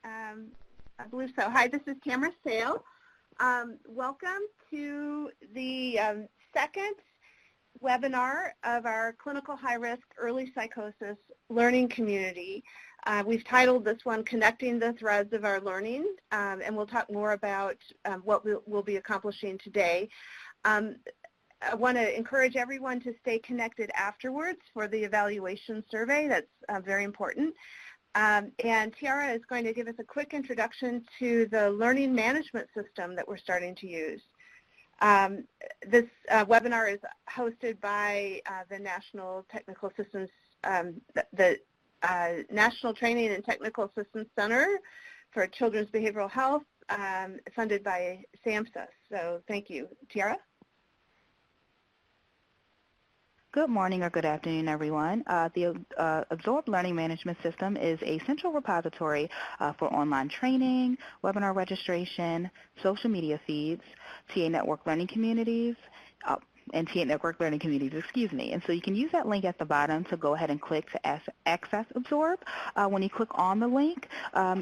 I believe so. Hi, this is Tamara Sale. Welcome to the second webinar of our Clinical High-Risk Early Psychosis Learning Community. We've titled this one, Connecting the Threads of Our Learning, and we'll talk more about what we'll be accomplishing today. I want to encourage everyone to stay connected afterwards for the evaluation survey. That's very important. And Tiara is going to give us a quick introduction to the learning management system that we're starting to use. This webinar is hosted by the National Technical Systems, the National Training and Technical Systems Center for Children's Behavioral Health, funded by SAMHSA. So thank you. Tiara? Good morning or good afternoon, everyone. The Absorb Learning Management System is a central repository for online training, webinar registration, social media feeds, TA network learning communities, and TA network learning communities, excuse me. And so you can use that link at the bottom to go ahead and click to access Absorb. When you click on the link,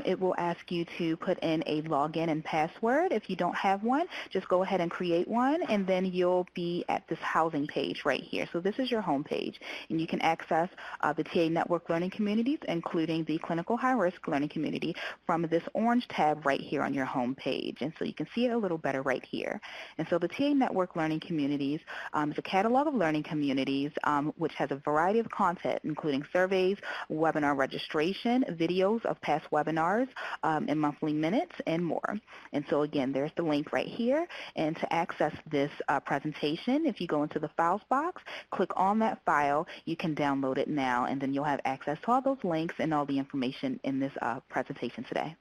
it will ask you to put in a login and password. If you don't have one, just go ahead and create one, and then you'll be at this housing page right here. So this is your home page, and you can access the TA network learning communities, including the clinical high-risk learning community, from this orange tab right here on your home page. And so you can see it a little better right here. And so the TA network learning communities is a catalog of learning communities which has a variety of content, including surveys, webinar registration, videos of past webinars, and monthly minutes, and more. And so again, there's the link right here. And to access this presentation, if you go into the Files box, click on that file, you can download it now, and then you'll have access to all those links and all the information in this presentation today.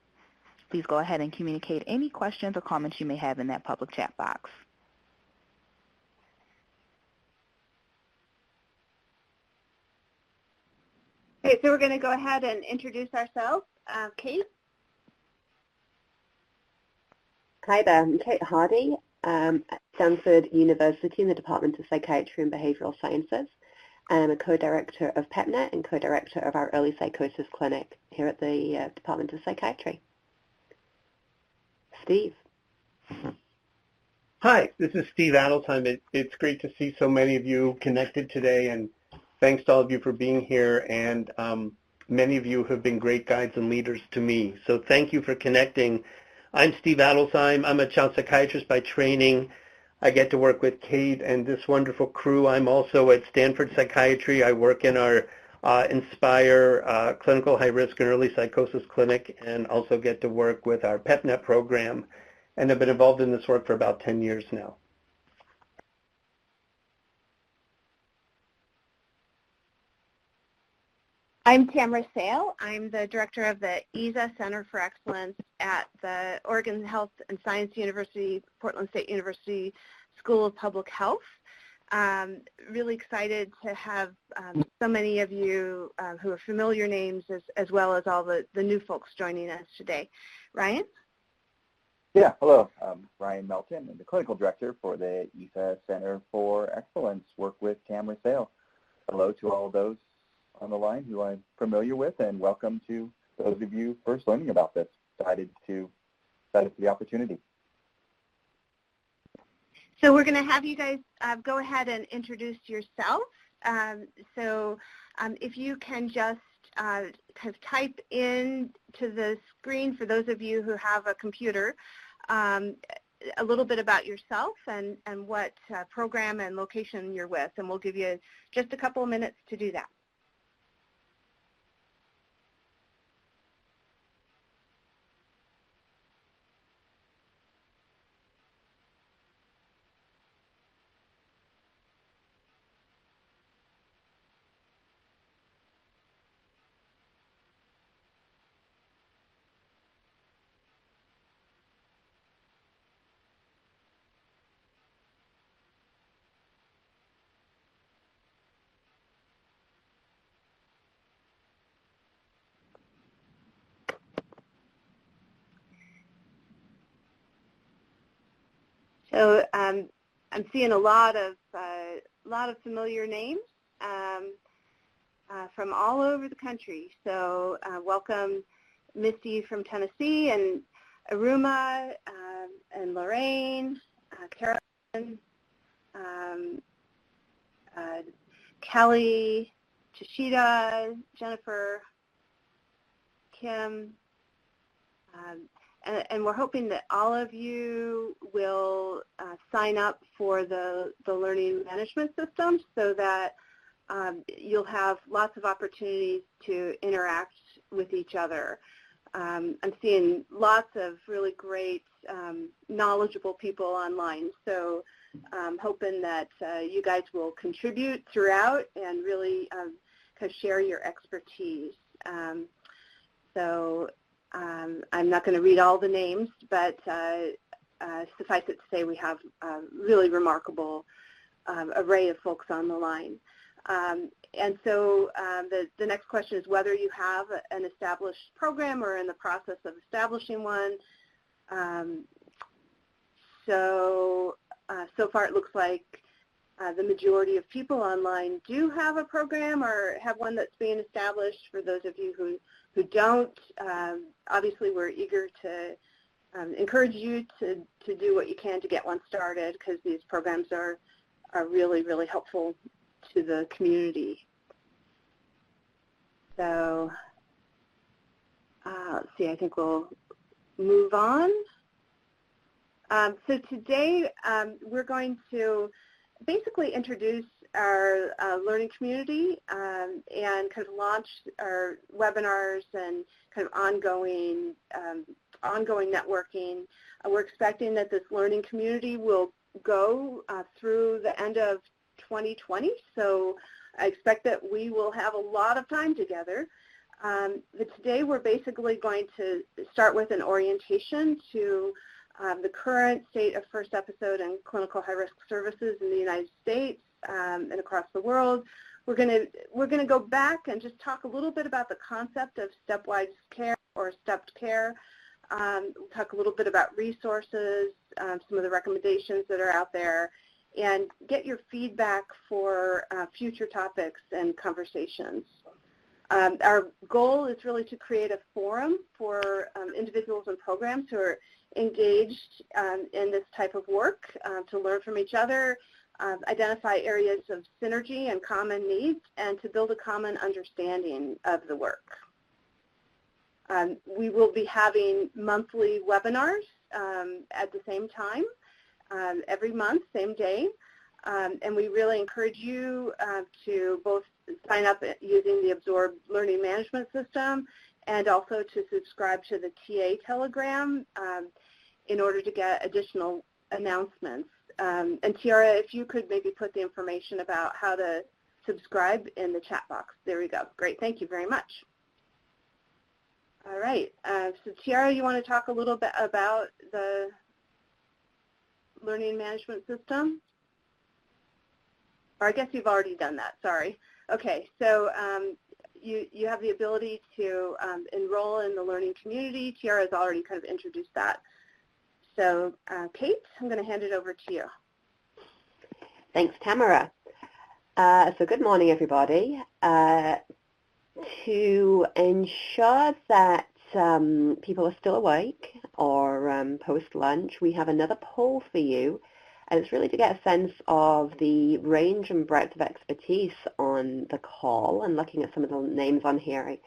Please go ahead and communicate any questions or comments you may have in that public chat box. Okay, so we're going to go ahead and introduce ourselves. Kate? Hi there, I'm Kate Hardy at Stanford University in the Department of Psychiatry and Behavioral Sciences. I'm a co-director of PEPNET and co-director of our Early Psychosis Clinic here at the Department of Psychiatry. Steve. Hi, this is Steve Adelsheim. It's great to see so many of you connected today, and thanks to all of you for being here, and many of you have been great guides and leaders to me. So thank you for connecting. I'm Steve Adelsheim. I'm a child psychiatrist by training. I get to work with Kate and this wonderful crew. I'm also at Stanford Psychiatry. I work in our Inspire Clinical High Risk and Early Psychosis Clinic, and also get to work with our PEPNET program. And I've been involved in this work for about 10 years now. I'm Tamara Sale. I'm the director of the ESA Center for Excellence at the Oregon Health and Science University, Portland State University School of Public Health. Really excited to have so many of you who are familiar names as well as all the new folks joining us today. Ryan? Yeah, hello. I'm Ryan Melton. I'm the clinical director for the ESA Center for Excellence, work with Tamara Sale. Hello to all of those on the line who I'm familiar with, and welcome to those of you first learning about this. Excited for the opportunity. So we're going to have you guys go ahead and introduce yourself. If you can just kind of type in to the screen for those of you who have a computer a little bit about yourself and what program and location you're with, and we'll give you just a couple of minutes to do that. So I'm seeing a lot of familiar names from all over the country. So welcome Misty from Tennessee, and Aruma, and Lorraine, Carolyn, Kelly, Chishita, Jennifer, Kim, and we're hoping that all of you will sign up for the learning management system so that you'll have lots of opportunities to interact with each other. I'm seeing lots of really great, knowledgeable people online, so I'm hoping that you guys will contribute throughout and really kind of share your expertise. I'm not going to read all the names, but suffice it to say we have a really remarkable array of folks on the line. And so the next question is whether you have an established program or in the process of establishing one. So far it looks like the majority of people online do have a program or have one that's being established. For those of you who don't, obviously we're eager to encourage you to do what you can to get one started, because these programs are really, really helpful to the community. So let's see, I think we'll move on. So today we're going to basically introduce our learning community and kind of launch our webinars and kind of ongoing networking. We're expecting that this learning community will go through the end of 2020, so I expect that we will have a lot of time together. But today we're basically going to start with an orientation to the current state of first episode and clinical high-risk services in the United States and across the world. We're going to go back and just talk a little bit about the concept of stepwise care or stepped care. We'll talk a little bit about resources, some of the recommendations that are out there, and get your feedback for future topics and conversations. Our goal is really to create a forum for individuals and programs who are engaged in this type of work to learn from each other, identify areas of synergy and common needs, and to build a common understanding of the work. We will be having monthly webinars at the same time, every month, same day, and we really encourage you to both sign up using the Absorb Learning Management System and also to subscribe to the TA Telegram in order to get additional announcements. And Tiara, if you could maybe put the information about how to subscribe in the chat box. There we go. Great. Thank you very much. All right. So Tiara, you want to talk a little bit about the learning management system? Or I guess you've already done that. Sorry. Okay. So you have the ability to enroll in the learning community. Tiara has already kind of introduced that. So Kate, I'm going to hand it over to you. Thanks, Tamara. So good morning, everybody. To ensure that people are still awake or post-lunch, we have another poll for you, and it's really to get a sense of the range and breadth of expertise on the call. And looking at some of the names on here, I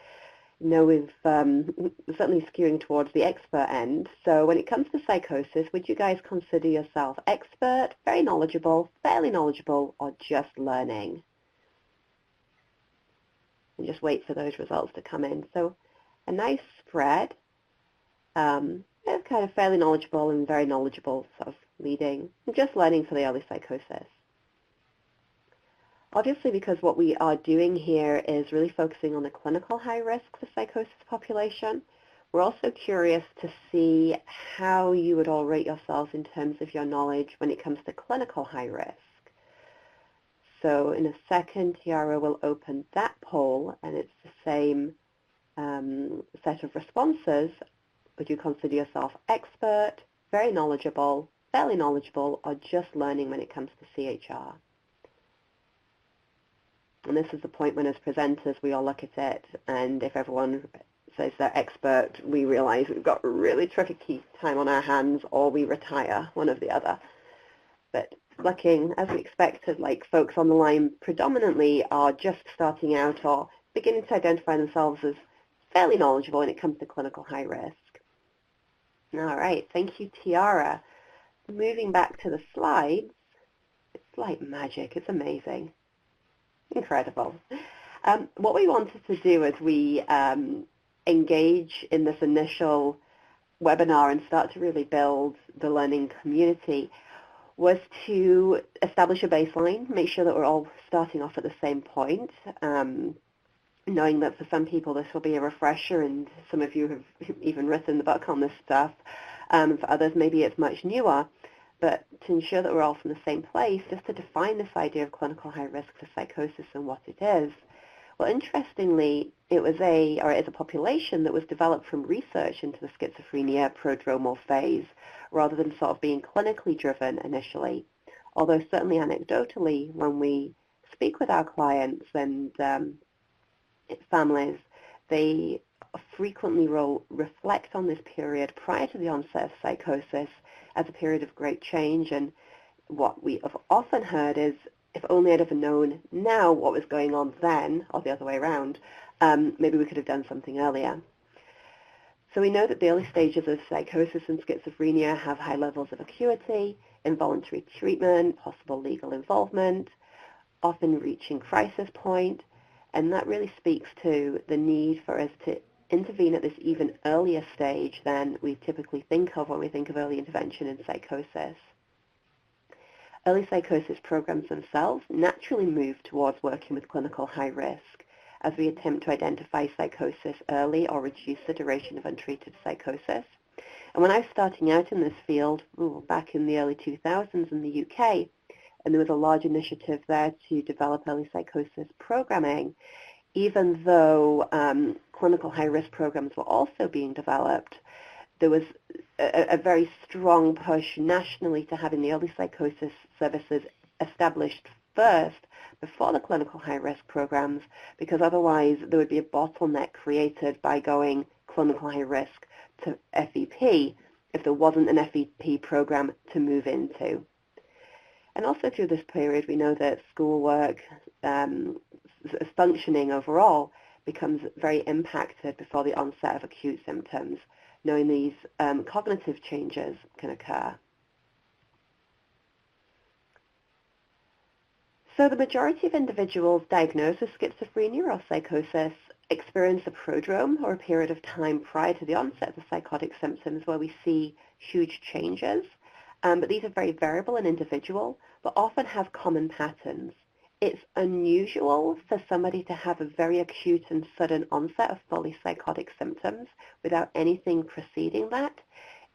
know we've certainly skewing towards the expert end. So when it comes to psychosis, would you guys consider yourself expert, very knowledgeable, fairly knowledgeable, or just learning? And just wait for those results to come in. So a nice spread. It's kind of fairly knowledgeable and very knowledgeable, sort of leading, and just learning for the early psychosis. Obviously, because what we are doing here is really focusing on the clinical high risk for psychosis population, we're also curious to see how you would all rate yourselves in terms of your knowledge when it comes to clinical high risk. So in a second, Tiara will open that poll, and it's the same set of responses. Would you consider yourself expert, very knowledgeable, fairly knowledgeable, or just learning when it comes to CHR? And this is the point when as presenters we all look at it, and if everyone says the expert, we realize we've got a really tricky time on our hands, or we retire, one or the other. But looking, as we expected, like folks on the line predominantly are just starting out or beginning to identify themselves as fairly knowledgeable when it comes to clinical high risk. All right, thank you, Tiara. Moving back to the slides, it's like magic, it's amazing. Incredible. What we wanted to do as we engage in this initial webinar and start to really build the learning community was to establish a baseline, make sure that we're all starting off at the same point, knowing that for some people this will be a refresher, and some of you have even written the book on this stuff. For others, maybe it's much newer. But to ensure that we're all from the same place, just to define this idea of clinical high risk for psychosis and what it is. Well, interestingly, it is a population that was developed from research into the schizophrenia prodromal phase, rather than sort of being clinically driven initially. Although certainly anecdotally, when we speak with our clients and families, they frequently reflect on this period prior to the onset of psychosis as a period of great change. And what we have often heard is, if only I'd ever known now what was going on then, or the other way around, maybe we could have done something earlier. So we know that the early stages of psychosis and schizophrenia have high levels of acuity, involuntary treatment, possible legal involvement, often reaching crisis point, and that really speaks to the need for us to intervene at this even earlier stage than we typically think of when we think of early intervention in psychosis. Early psychosis programs themselves naturally move towards working with clinical high risk as we attempt to identify psychosis early or reduce the duration of untreated psychosis. And when I was starting out in this field, back in the early 2000s in the UK, and there was a large initiative there to develop early psychosis programming, even though clinical high-risk programs were also being developed, there was a very strong push nationally to having the early psychosis services established first before the clinical high-risk programs, because otherwise there would be a bottleneck created by going clinical high-risk to FEP if there wasn't an FEP program to move into. And also through this period, we know that schoolwork, functioning overall, becomes very impacted before the onset of acute symptoms, knowing these cognitive changes can occur. So the majority of individuals diagnosed with schizophrenia or psychosis experience a prodrome, or a period of time prior to the onset of the psychotic symptoms, where we see huge changes. But these are very variable and individual, but often have common patterns. It's unusual for somebody to have a very acute and sudden onset of fully psychotic symptoms without anything preceding that.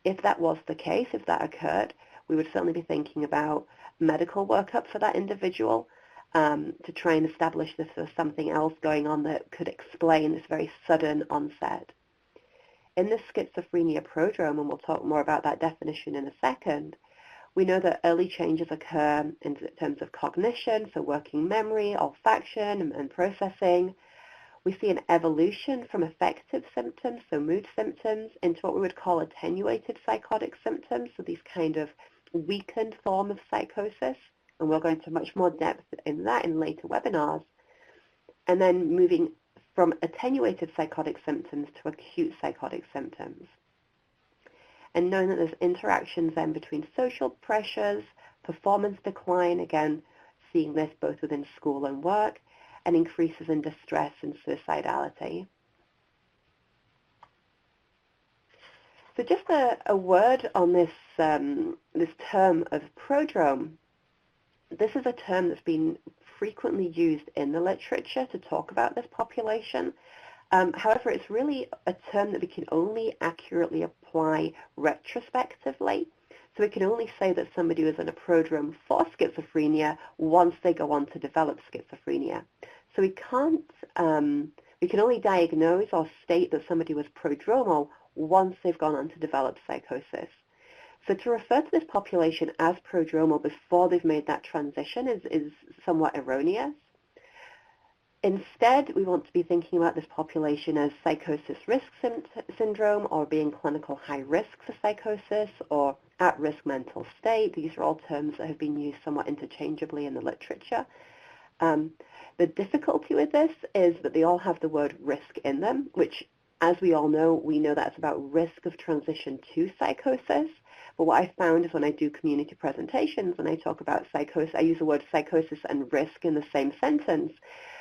If that was the case, if that occurred, we would certainly be thinking about medical workup for that individual to try and establish if there's something else going on that could explain this very sudden onset. In the schizophrenia prodrome, and we'll talk more about that definition in a second, we know that early changes occur in terms of cognition, so working memory, olfaction, and processing. We see an evolution from affective symptoms, so mood symptoms, into what we would call attenuated psychotic symptoms, so these kind of weakened form of psychosis, and we'll go into much more depth in that in later webinars. And then moving from attenuated psychotic symptoms to acute psychotic symptoms. And knowing that there's interactions then between social pressures, performance decline, again, seeing this both within school and work, and increases in distress and suicidality. So just a word on this, this term of prodrome. This is a term that's been frequently used in the literature to talk about this population. However, it's really a term that we can only accurately apply retrospectively. So we can only say that somebody was in a prodrome for schizophrenia once they go on to develop schizophrenia. So we can only diagnose or state that somebody was prodromal once they've gone on to develop psychosis. So to refer to this population as prodromal before they've made that transition is somewhat erroneous. Instead, we want to be thinking about this population as psychosis risk syndrome, or being clinical high risk for psychosis, or at-risk mental state. These are all terms that have been used somewhat interchangeably in the literature. The difficulty with this is that they all have the word risk in them, which, as we all know, we know that's about risk of transition to psychosis. But what I found is when I do community presentations, when I talk about psychosis, I use the word psychosis and risk in the same sentence.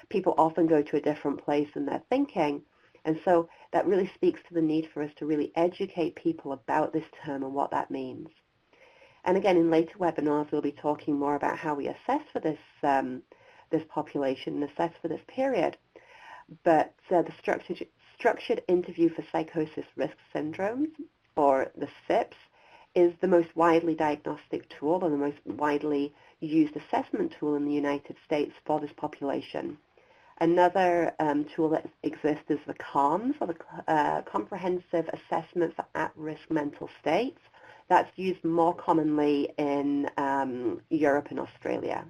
People often go to a different place in their thinking. And so that really speaks to the need for us to really educate people about this term and what that means. And again, in later webinars, we'll be talking more about how we assess for this, this population and assess for this period. But the structured interview for psychosis risk syndromes, or the SIPS, is the most widely diagnostic tool and the most widely used assessment tool in the United States for this population. Another tool that exists is the CHR, or the Comprehensive Assessment for At-Risk Mental States. That's used more commonly in Europe and Australia.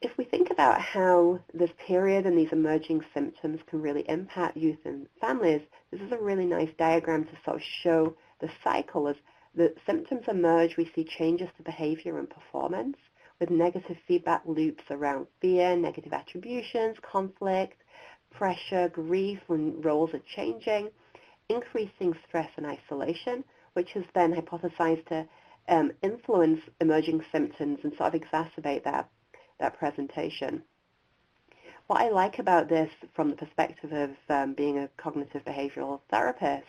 If we think about how this period and these emerging symptoms can really impact youth and families, this is a really nice diagram to sort of show the cycle. As the symptoms emerge, we see changes to behavior and performance, with negative feedback loops around fear, negative attributions, conflict, pressure, grief when roles are changing, increasing stress and isolation, which has been hypothesized to influence emerging symptoms and sort of exacerbate that presentation. What I like about this from the perspective of being a cognitive behavioral therapist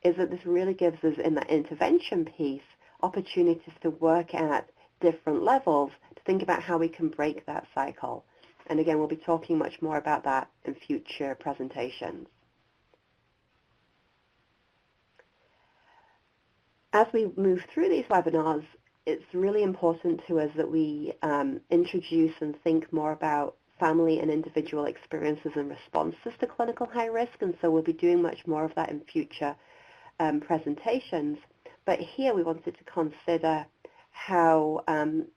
is that this really gives us, in that intervention piece, opportunities to work at different levels to think about how we can break that cycle. And again, we'll be talking much more about that in future presentations. As we move through these webinars, it's really important to us that we introduce and think more about family and individual experiences and responses to clinical high risk, and so we'll be doing much more of that in future presentations. But here we wanted to consider how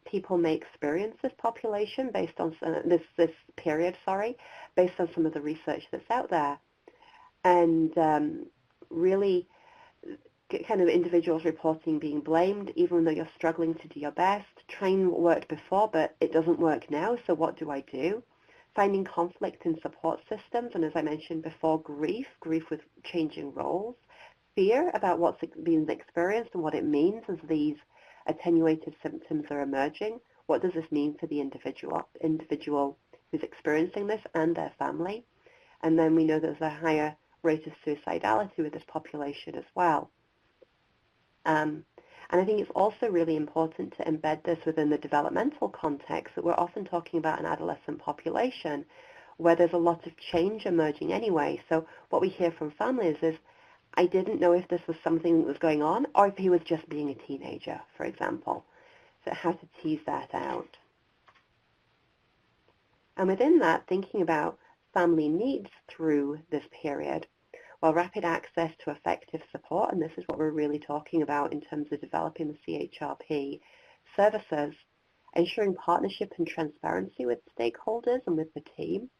people may experience this population based on this period, based on some of the research that's out there, and really kind of individuals reporting being blamed even though you're struggling to do your best, trying what worked before but it doesn't work now, so what do I do? Finding conflict in support systems, and as I mentioned before, grief with changing roles, fear about what's being experienced and what it means as these attenuated symptoms are emerging. What does this mean for the individual who's experiencing this and their family? And then we know there's a higher rate of suicidality with this population as well. And I think it's also really important to embed this within the developmental context that we're often talking about an adolescent population where there's a lot of change emerging anyway. So what we hear from families is, I didn't know if this was something that was going on or if he was just being a teenager, for example. So how to tease that out. And within that, thinking about family needs through this period. Well, rapid access to effective support, and this is what we're really talking about in terms of developing the CHRP services, ensuring partnership and transparency with stakeholders and with the team,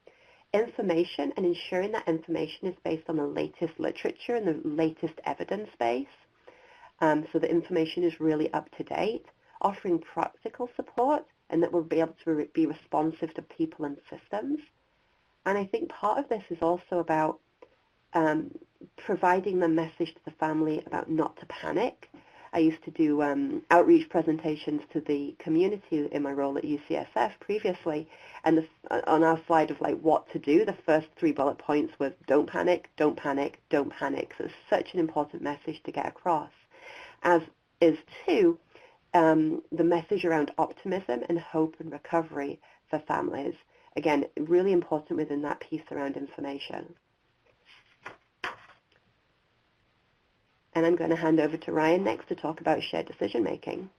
information, and ensuring that information is based on the latest literature and the latest evidence base, so the information is really up to date, offering practical support, and that we'll be able to be responsive to people and systems. And I think part of this is also about providing the message to the family about not to panic. I used to do outreach presentations to the community in my role at UCSF previously, and on our slide of like what to do, the first 3 bullet points was don't panic, don't panic, don't panic. So it's such an important message to get across, as is too the message around optimism and hope and recovery for families. Again, really important within that piece around information. And I'm going to hand over to Ryan next to talk about shared decision making.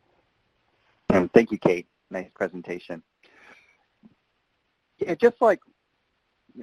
Thank you, Kate. Nice presentation. Yeah, just like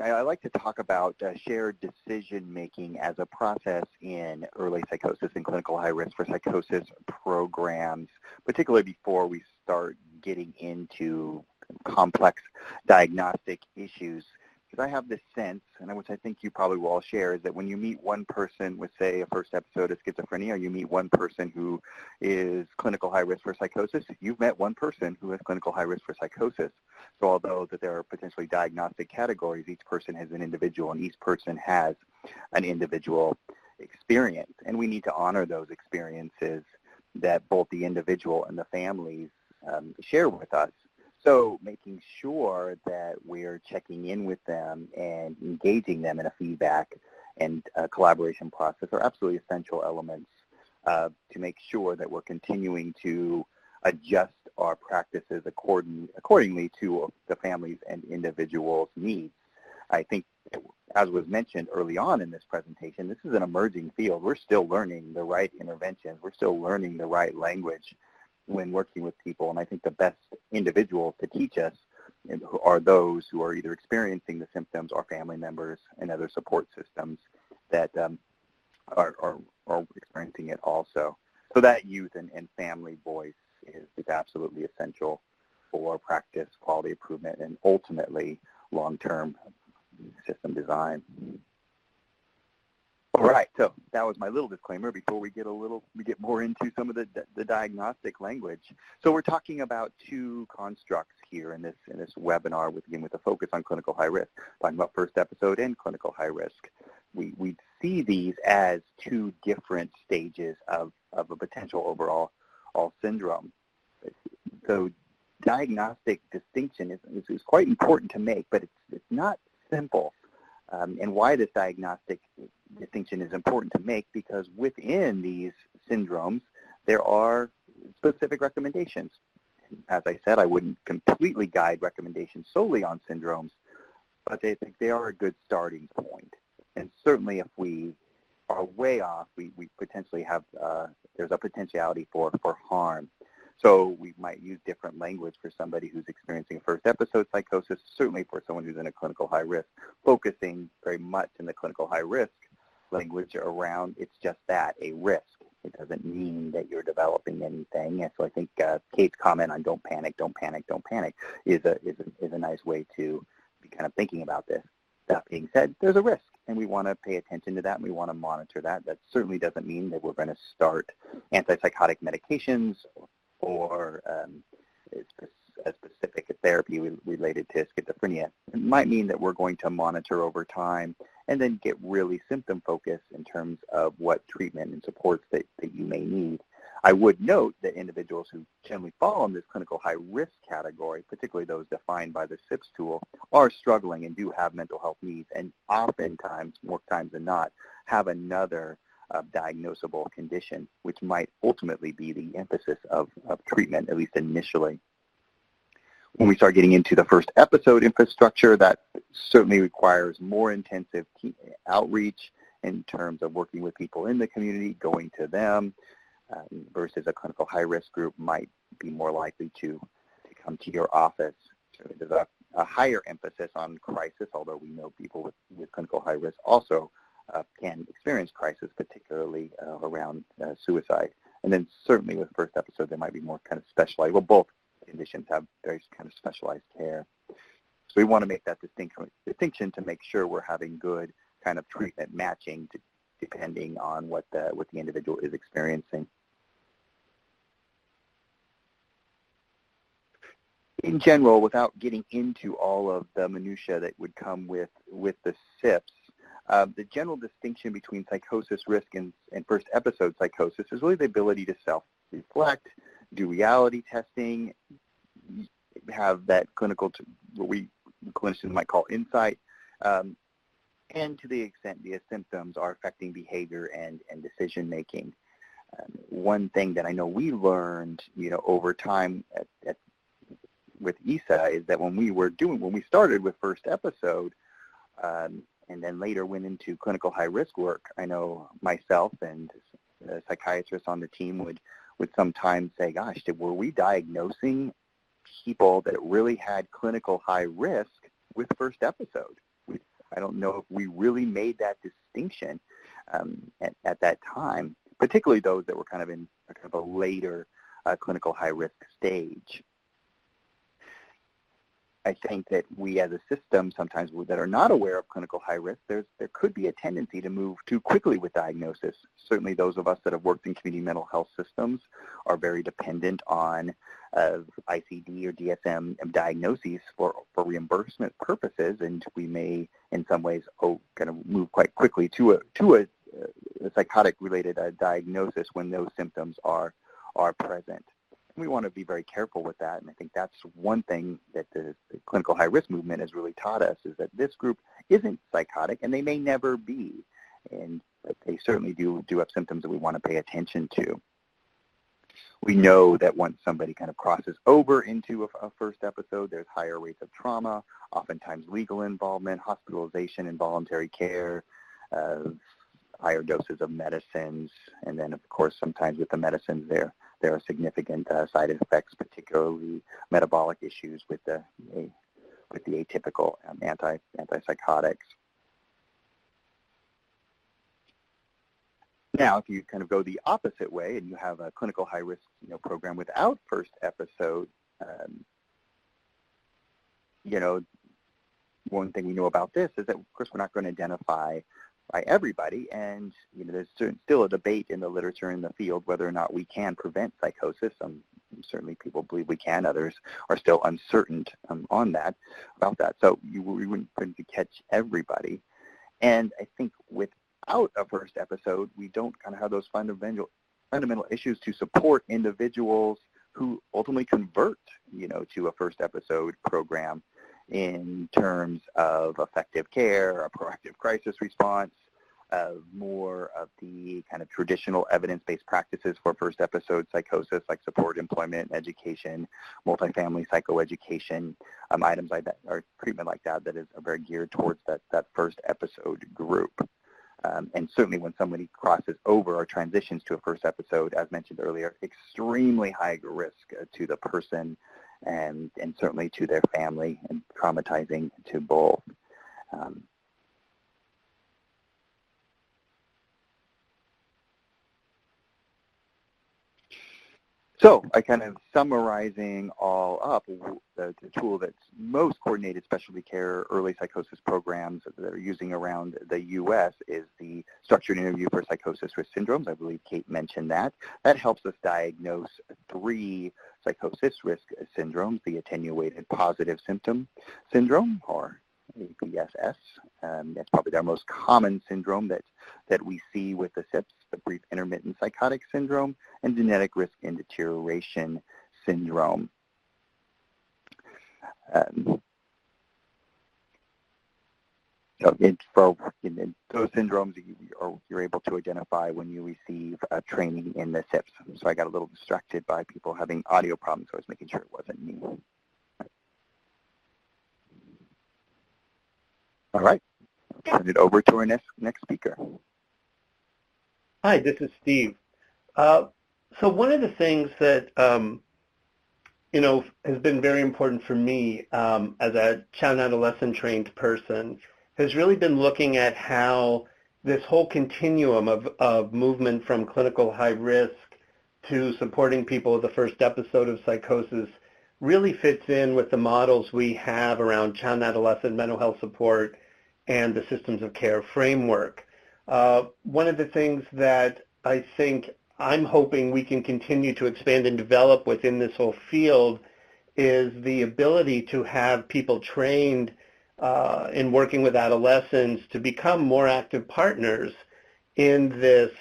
I like to talk about shared decision making as a process in early psychosis and clinical high risk for psychosis programs, particularly before we start getting into complex diagnostic issues. Because I have this sense, and which I think you probably will all share, is that when you meet one person with, say, a first episode of schizophrenia, or you meet one person who is clinical high risk for psychosis, you've met one person who has clinical high risk for psychosis. So although that there are potentially diagnostic categories, each person is an individual, and each person has an individual experience. And we need to honor those experiences that both the individual and the families share with us. So making sure that we're checking in with them and engaging them in a feedback and collaboration process are absolutely essential elements to make sure that we're continuing to adjust our practices accordingly to the families and individuals' needs. I think, as was mentioned early on in this presentation, this is an emerging field. We're still learning the right interventions. We're still learning the right language when working with people, and I think the best individuals to teach us are those who are either experiencing the symptoms or family members and other support systems that are experiencing it also. So that youth and family voice is absolutely essential for practice, quality improvement, and ultimately long-term system design. All right, so that was my little disclaimer before we get more into some of the diagnostic language. So we're talking about two constructs here in this webinar, with a focus on clinical high risk, talking about first episode and clinical high risk. We see these as two different stages of a potential overall syndrome. So diagnostic distinction is quite important to make, but it's not simple. And why this diagnostic distinction is important to make, because within these syndromes, there are specific recommendations. As I said, I wouldn't completely guide recommendations solely on syndromes, but I think they are a good starting point. And certainly if we are way off, we potentially have, there's a potentiality for harm. So we might use different language for somebody who's experiencing a first episode psychosis, certainly for someone who's in a clinical high risk, focusing very much in the clinical high risk language around it's just that, a risk. It doesn't mean that you're developing anything. And so I think Kate's comment on don't panic, don't panic, don't panic is a nice way to be kind of thinking about this. That being said, there's a risk, and we want to pay attention to that, and we want to monitor that. That certainly doesn't mean that we're going to start antipsychotic medications or a specific therapy related to schizophrenia. It might mean that we're going to monitor over time and then get really symptom focused in terms of what treatment and supports that you may need. I would note that individuals who generally fall in this clinical high risk category, particularly those defined by the SIPS tool, are struggling and do have mental health needs, and oftentimes, more times than not, have another diagnosable condition, which might ultimately be the emphasis of treatment, at least initially. When we start getting into the first episode infrastructure, that certainly requires more intensive outreach in terms of working with people in the community, going to them, versus a clinical high-risk group might be more likely to come to your office. So there's a higher emphasis on crisis, although we know people with clinical high risk also can experience crisis, particularly around suicide. And then certainly with first episode, there might be more kind of specialized, well, both conditions have very kind of specialized care. So we want to make that distinction to make sure we're having good kind of treatment matching depending on what the individual is experiencing. In general, without getting into all of the minutia that would come with the SIPs, the general distinction between psychosis risk and first episode psychosis is really the ability to self-reflect, do reality testing, have that clinical, what we clinicians might call insight, and to the extent the symptoms are affecting behavior and decision making. One thing that I know we learned, over time with ESA is that when we started with first episode, and then later went into clinical high-risk work, I know myself and psychiatrists on the team would sometimes say, gosh, were we diagnosing people that really had clinical high risk with first episode? I don't know if we really made that distinction at that time, particularly those that were kind of in kind of a later clinical high-risk stage. I think that we as a system, sometimes that are not aware of clinical high risk, there could be a tendency to move too quickly with diagnosis. Certainly those of us that have worked in community mental health systems are very dependent on ICD or DSM diagnoses for reimbursement purposes, and we may in some ways kind of move quite quickly to a psychotic-related diagnosis when those symptoms are present. We want to be very careful with that, and I think that's one thing that the clinical high-risk movement has really taught us, is that this group isn't psychotic, and they may never be, but they certainly do have symptoms that we want to pay attention to. We know that once somebody kind of crosses over into a first episode, there's higher rates of trauma, oftentimes legal involvement, hospitalization, involuntary care, higher doses of medicines, and then of course sometimes with the medicines there are significant side effects, particularly metabolic issues with the atypical antipsychotics. Now, if you kind of go the opposite way and you have a clinical high-risk program without first episode, one thing we know about this is that, of course, we're not going to identify by everybody, and there's still a debate in the literature in the field whether or not we can prevent psychosis. Certainly people believe we can. Others are still uncertain about that. So we wouldn't catch everybody. And I think without a first episode, we don't kind of have those fundamental issues to support individuals who ultimately convert, to a first episode program in terms of effective care, a proactive crisis response, more of the kind of traditional evidence-based practices for first episode psychosis, like support, employment, education, multifamily psychoeducation, items like that, or treatment like that is very geared towards that first episode group. And certainly when somebody crosses over or transitions to a first episode, as mentioned earlier, extremely high risk to the person and certainly to their family, and traumatizing to both. So I kind of summarizing all up, the tool that's most coordinated specialty care early psychosis programs that are using around the U.S. is the Structured Interview for Psychosis Risk Syndromes. I believe Kate mentioned that. That helps us diagnose 3 psychosis risk syndromes: the Attenuated Positive Symptom Syndrome, or APSS. That's probably our most common syndrome that we see with the SIPs, the Brief Intermittent Psychotic Syndrome, and Genetic Risk and Deterioration Syndrome. So in those syndromes, you're able to identify when you receive training in the SIPs. So I got a little distracted by people having audio problems, so I was making sure it wasn't me. All right, I'll turn it over to our next speaker. Hi, this is Steve. So one of the things that has been very important for me as a child and adolescent trained person has really been looking at how this whole continuum of movement from clinical high risk to supporting people with the first episode of psychosis really fits in with the models we have around child and adolescent mental health support and the systems of care framework. One of the things that I think I'm hoping we can continue to expand and develop within this whole field is the ability to have people trained in working with adolescents to become more active partners in this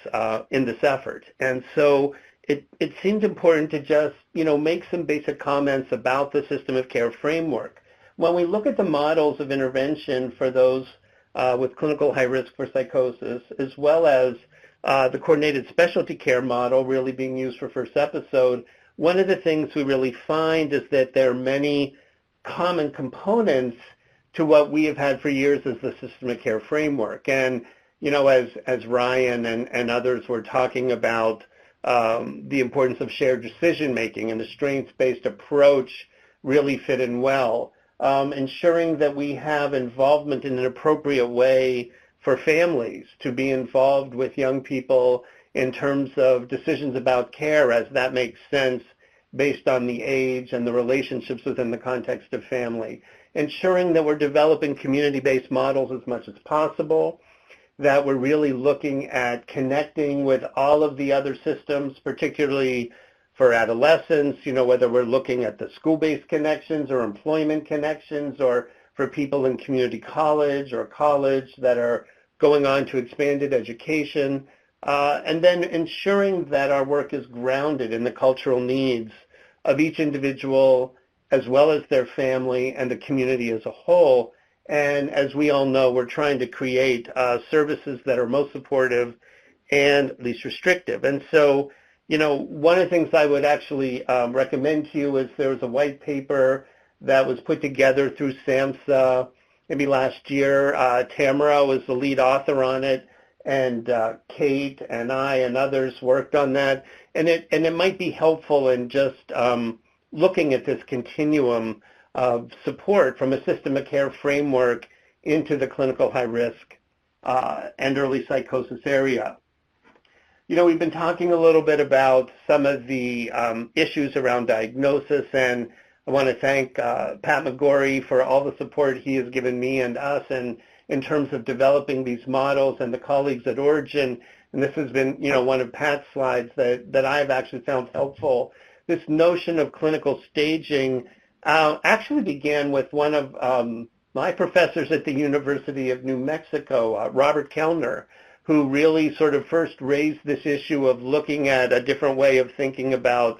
effort. And so it seems important to just make some basic comments about the system of care framework. When we look at the models of intervention for those with clinical high risk for psychosis, as well as the coordinated specialty care model really being used for first episode, one of the things we really find is that there are many common components to what we have had for years as the system of care framework. And, as Ryan and others were talking about the importance of shared decision-making and the strengths-based approach really fit in well. Ensuring that we have involvement in an appropriate way for families to be involved with young people in terms of decisions about care as that makes sense based on the age and the relationships within the context of family. Ensuring that we're developing community-based models as much as possible, that we're really looking at connecting with all of the other systems, particularly for adolescents, whether we're looking at the school-based connections or employment connections, or for people in community college or college that are going on to expanded education, and then ensuring that our work is grounded in the cultural needs of each individual as well as their family and the community as a whole. And as we all know, we're trying to create services that are most supportive and least restrictive. And so, one of the things I would actually recommend to you is there was a white paper that was put together through SAMHSA maybe last year. Tamara was the lead author on it, and Kate and I and others worked on that. And it might be helpful in just looking at this continuum of support from a system of care framework into the clinical high risk and early psychosis area. We've been talking a little bit about some of the issues around diagnosis, and I want to thank Pat McGorry for all the support he has given me and us and in terms of developing these models, and the colleagues at Origin. And this has been, one of Pat's slides that I've actually found helpful. This notion of clinical staging actually began with one of my professors at the University of New Mexico, Robert Kellner, who really sort of first raised this issue of looking at a different way of thinking about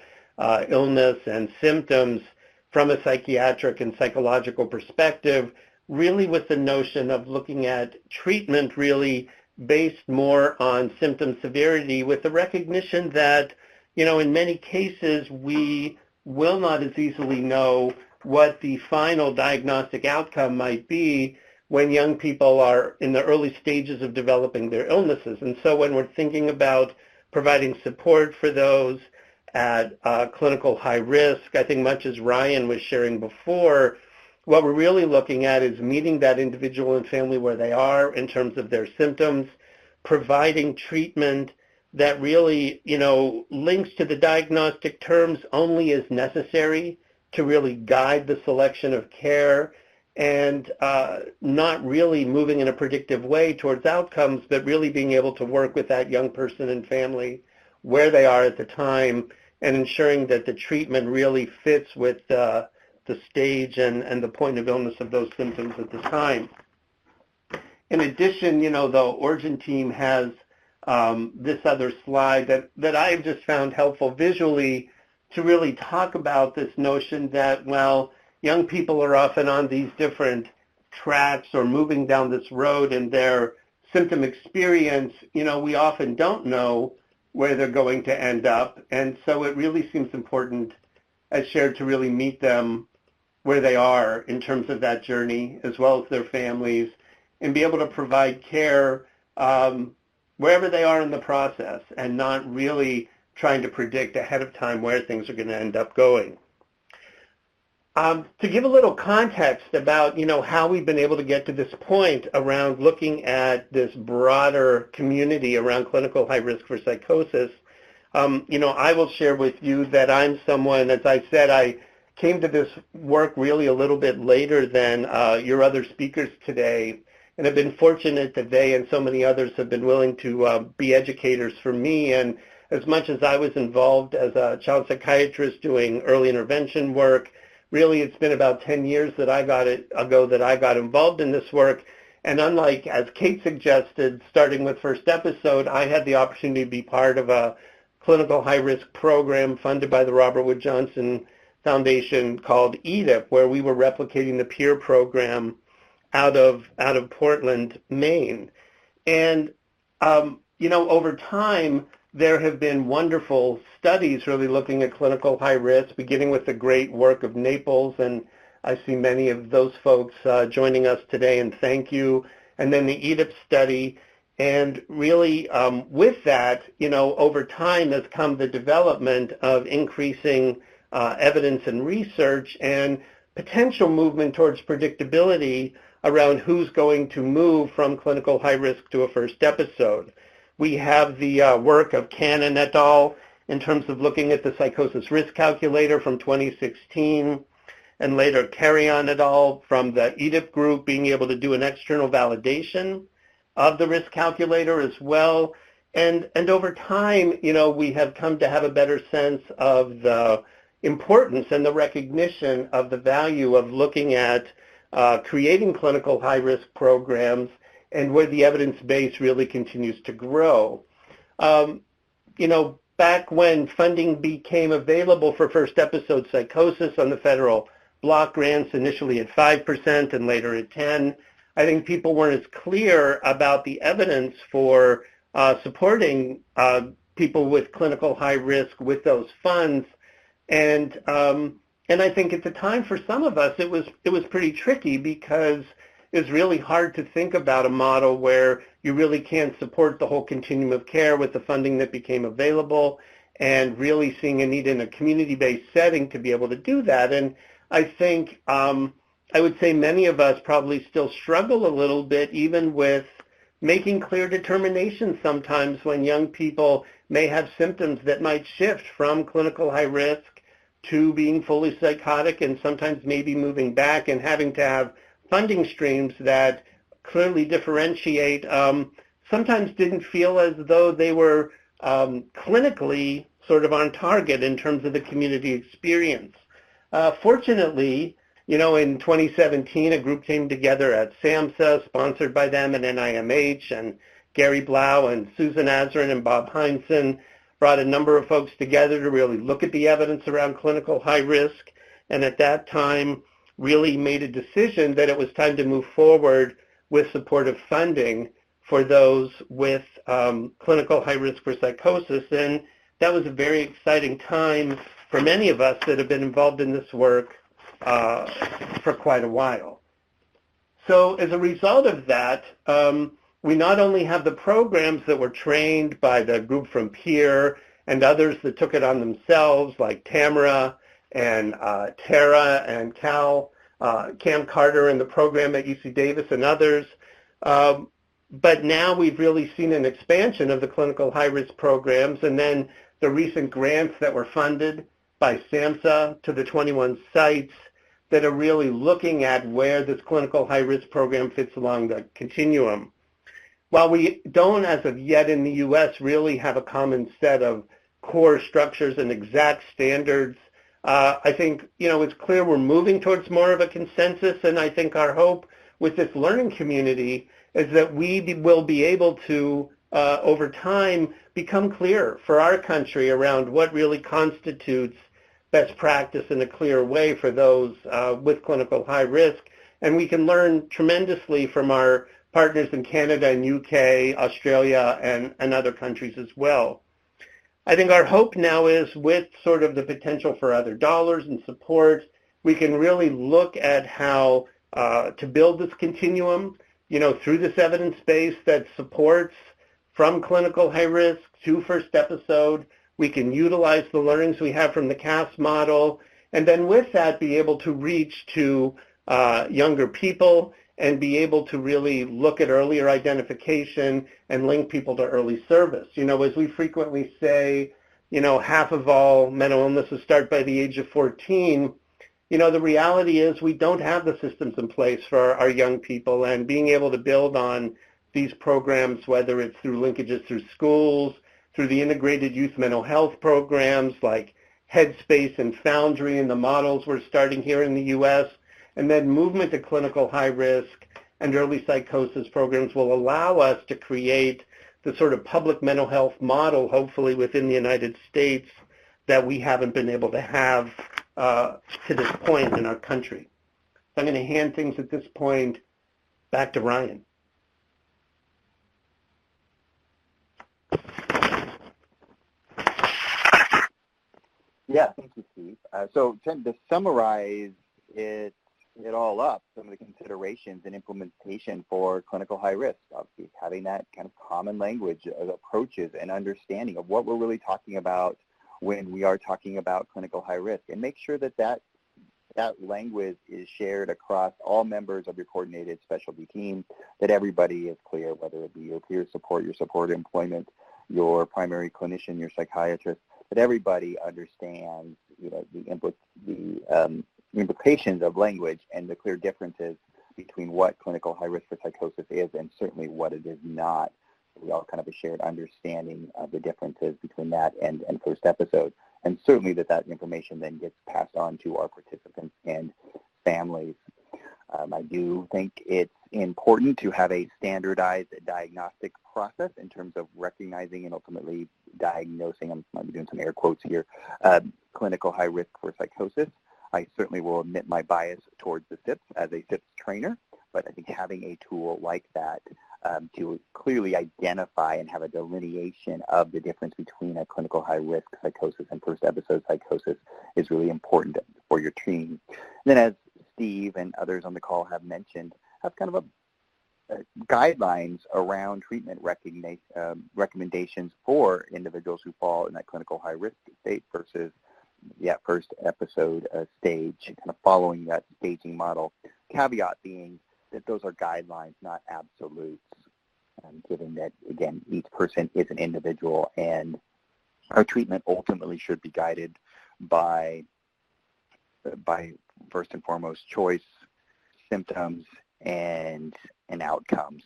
illness and symptoms from a psychiatric and psychological perspective, really with the notion of looking at treatment really based more on symptom severity, with the recognition that, in many cases we will not as easily know what the final diagnostic outcome might be when young people are in the early stages of developing their illnesses. And so when we're thinking about providing support for those at clinical high risk, I think much as Ryan was sharing before, what we're really looking at is meeting that individual and family where they are in terms of their symptoms, providing treatment that really, links to the diagnostic terms only as necessary to really guide the selection of care, and not really moving in a predictive way towards outcomes, but really being able to work with that young person and family where they are at the time, and ensuring that the treatment really fits with the stage and the point of illness of those symptoms at the time. In addition, the Origin team has this other slide that I've just found helpful visually to really talk about this notion that, well, young people are often on these different tracks or moving down this road in their symptom experience. We often don't know where they're going to end up. And so it really seems important, as shared, to really meet them where they are in terms of that journey, as well as their families, and be able to provide care wherever they are in the process, and not really trying to predict ahead of time where things are going to end up going. To give a little context about, how we've been able to get to this point around looking at this broader community around clinical high risk for psychosis, I will share with you that I'm someone, as I said, I came to this work really a little bit later than your other speakers today, and have been fortunate that they and so many others have been willing to be educators for me. And as much as I was involved as a child psychiatrist doing early intervention work, really it's been about 10 years that I got involved in this work. And unlike, as Kate suggested, starting with first episode, I had the opportunity to be part of a clinical high-risk program funded by the Robert Wood Johnson Foundation called EDIP, where we were replicating the peer program out of Portland, Maine. And, over time, there have been wonderful studies really looking at clinical high risk, beginning with the great work of Naples, and I see many of those folks joining us today, and thank you. And then the EDIP study, and really with that, over time has come the development of increasing evidence and research and potential movement towards predictability around who's going to move from clinical high risk to a first episode. We have the work of KhanH et al. in terms of looking at the psychosis risk calculator from 2016, and later Carrion et al. From the EDIP group being able to do an external validation of the risk calculator as well. And over time, we have come to have a better sense of the importance and the recognition of the value of looking at creating clinical high-risk programs and where the evidence base really continues to grow. Back when funding became available for first episode psychosis on the federal block grants, initially at 5% and later at 10%, I think people weren't as clear about the evidence for supporting people with clinical high risk with those funds. And I think at the time for some of us it was pretty tricky because it was really hard to think about a model where you really can't support the whole continuum of care with the funding that became available and really seeing a need in a community-based setting to be able to do that. And I think I would say many of us probably still struggle a little bit even with making clear determinations sometimes when young people may have symptoms that might shift from clinical high risk to being fully psychotic and sometimes maybe moving back and having to have funding streams that clearly differentiate, sometimes didn't feel as though they were clinically sort of on target in terms of the community experience. Fortunately, in 2017, a group came together at SAMHSA, sponsored by them and NIMH, and Gary Blau and Susan Azarin and Bob Heinsohn brought a number of folks together to really look at the evidence around clinical high risk, and at that time really made a decision that it was time to move forward with supportive funding for those with clinical high risk for psychosis. And that was a very exciting time for many of us that have been involved in this work for quite a while. So as a result of that, we not only have the programs that were trained by the group from Peer and others that took it on themselves, like Tamara and Tara and Cam Carter and the program at UC Davis and others, but now we've really seen an expansion of the clinical high-risk programs, and then the recent grants that were funded by SAMHSA to the 21 sites that are really looking at where this clinical high-risk program fits along the continuum. While we don't, as of yet in the U.S., really have a common set of core structures and exact standards, I think, it's clear we're moving towards more of a consensus, and I think our hope with this learning community is that we will be able to, over time, become clear for our country around what really constitutes best practice in a clear way for those with clinical high risk. And we can learn tremendously from our partners in Canada and UK, Australia, and other countries as well. I think our hope now is with sort of the potential for other dollars and support, we can really look at how to build this continuum, through this evidence base that supports from clinical high risk to first episode. We can utilize the learnings we have from the CAS model, and then with that be able to reach to younger people and be able to really look at earlier identification and link people to early service. As we frequently say, half of all mental illnesses start by the age of 14. The reality is we don't have the systems in place for our young people, and being able to build on these programs, whether it's through linkages through schools, through the integrated youth mental health programs like Headspace and Foundry and the models we're starting here in the U.S., and then movement to clinical high risk and early psychosis programs will allow us to create the sort of public mental health model, hopefully within the United States, that we haven't been able to have to this point in our country. So I'm going to hand things at this point back to Ryan. Yeah, thank you, Steve. So to summarize it all up, some of the considerations and implementation for clinical high risk, obviously having that kind of common language of approaches and understanding of what we're really talking about when we are talking about clinical high risk, and make sure that that language is shared across all members of your coordinated specialty team, that everybody is clear, whether it be your peer support, your support employment, your primary clinician, your psychiatrist, that everybody understands, the implications of language and the clear differences between what clinical high risk for psychosis is and certainly what it is not. We all kind of a shared understanding of the differences between that and first episode. And certainly that information then gets passed on to our participants and families. I do think it's important to have a standardized diagnostic process in terms of recognizing and ultimately diagnosing, I'm doing some air quotes here, clinical high risk for psychosis. I certainly will admit my bias towards the SIPS as a SIPS trainer, but I think having a tool like that to clearly identify and have a delineation of the difference between a clinical high-risk psychosis and first episode psychosis is really important for your team. And then as Steve and others on the call have mentioned, have kind of guidelines around treatment recommendations for individuals who fall in that clinical high-risk state versus first episode stage, kind of following that staging model. Caveat being that those are guidelines, not absolutes, given that, again, each person is an individual, and our treatment ultimately should be guided by first and foremost choice, symptoms, and outcomes.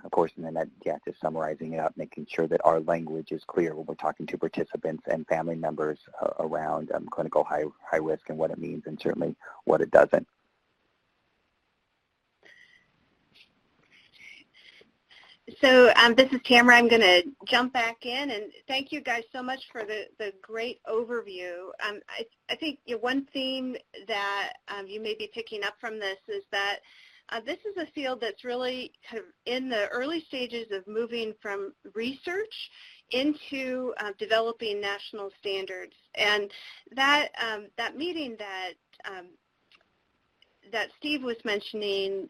Of course, and then just summarizing it up, making sure that our language is clear when we're talking to participants and family members around clinical high risk and what it means and certainly what it doesn't. So this is Tamara. I'm going to jump back in, and thank you guys so much for the great overview. I think one theme that you may be picking up from this is that this is a field that's really kind of in the early stages of moving from research into developing national standards. And that meeting that Steve was mentioning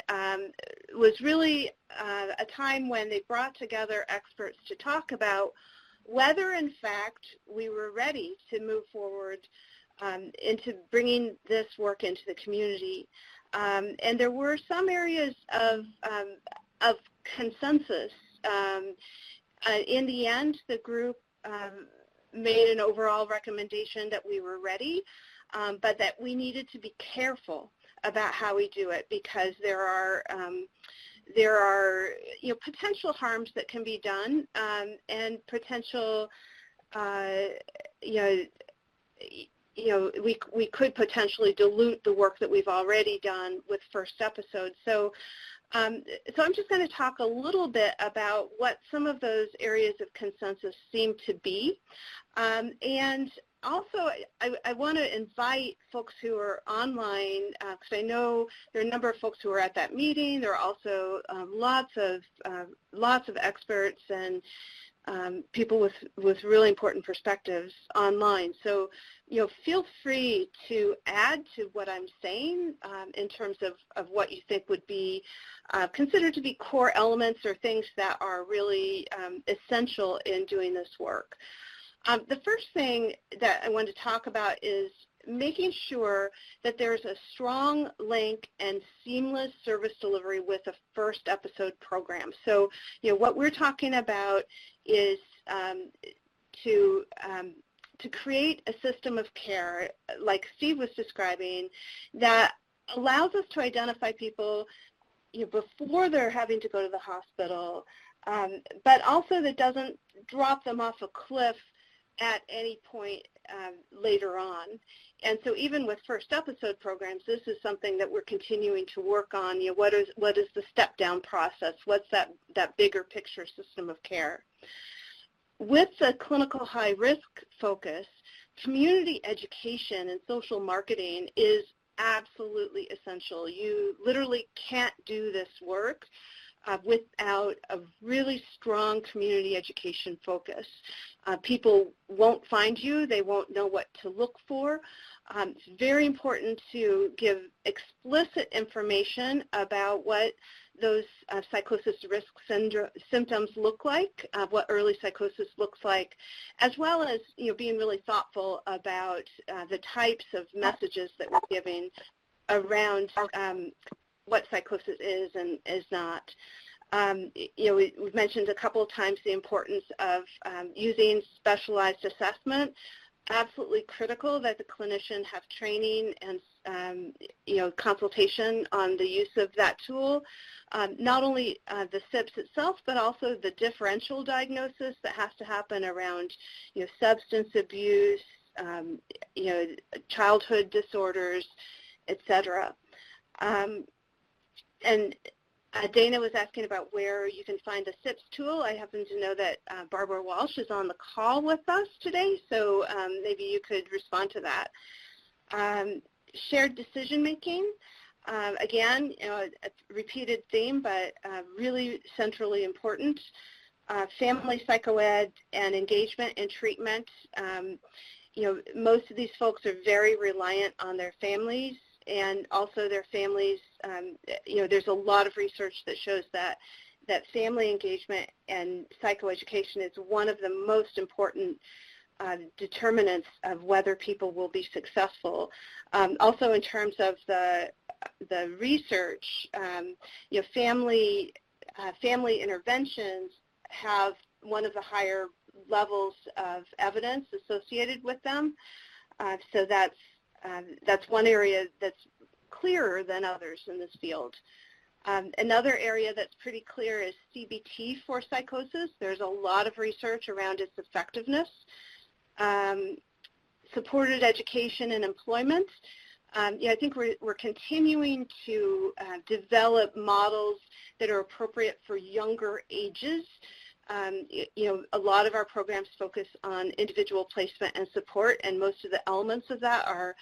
was really a time when they brought together experts to talk about whether, in fact, we were ready to move forward into bringing this work into the community. And there were some areas of consensus. In the end, the group made an overall recommendation that we were ready, but that we needed to be careful about how we do it, because there are potential harms that can be done, and potential we could potentially dilute the work that we've already done with first episode. So I'm just going to talk a little bit about what some of those areas of consensus seem to be. And also, I want to invite folks who are online, because I know there are a number of folks who are at that meeting. There are also lots of experts and people with really important perspectives online. So, feel free to add to what I'm saying in terms of what you think would be considered to be core elements or things that are really essential in doing this work. The first thing that I want to talk about is making sure that there's a strong link and seamless service delivery with a first episode program. So, what we're talking about is to create a system of care, like Steve was describing, that allows us to identify people before they're having to go to the hospital, but also that doesn't drop them off a cliff at any point later on. And so even with first episode programs, this is something that we're continuing to work on. What is the step-down process? What's that bigger picture system of care? With the clinical high-risk focus, community education and social marketing is absolutely essential. You literally can't do this work without a really strong community education focus. People won't find you. They won't know what to look for. It's very important to give explicit information about what those psychosis risk symptoms look like, what early psychosis looks like, as well as being really thoughtful about the types of messages that we're giving around what psychosis is and is not. We've mentioned a couple of times the importance of using specialized assessment. Absolutely critical that the clinician have training and consultation on the use of that tool. Not only the SIPS itself, but also the differential diagnosis that has to happen around substance abuse, childhood disorders, etc. And Dana was asking about where you can find the SIPS tool. I happen to know that Barbara Walsh is on the call with us today, so maybe you could respond to that. Shared decision-making, again, a repeated theme, but really centrally important. Family psychoed and engagement and treatment. Most of these folks are very reliant on their families, and also their families, there's a lot of research that shows that family engagement and psychoeducation is one of the most important determinants of whether people will be successful. Also in terms of the research, family interventions have one of the higher levels of evidence associated with them. So that's one area that's clearer than others in this field. Another area that's pretty clear is CBT for psychosis. There's a lot of research around its effectiveness. Supported education and employment. I think we're continuing to develop models that are appropriate for younger ages. A lot of our programs focus on individual placement and support, and most of the elements of that are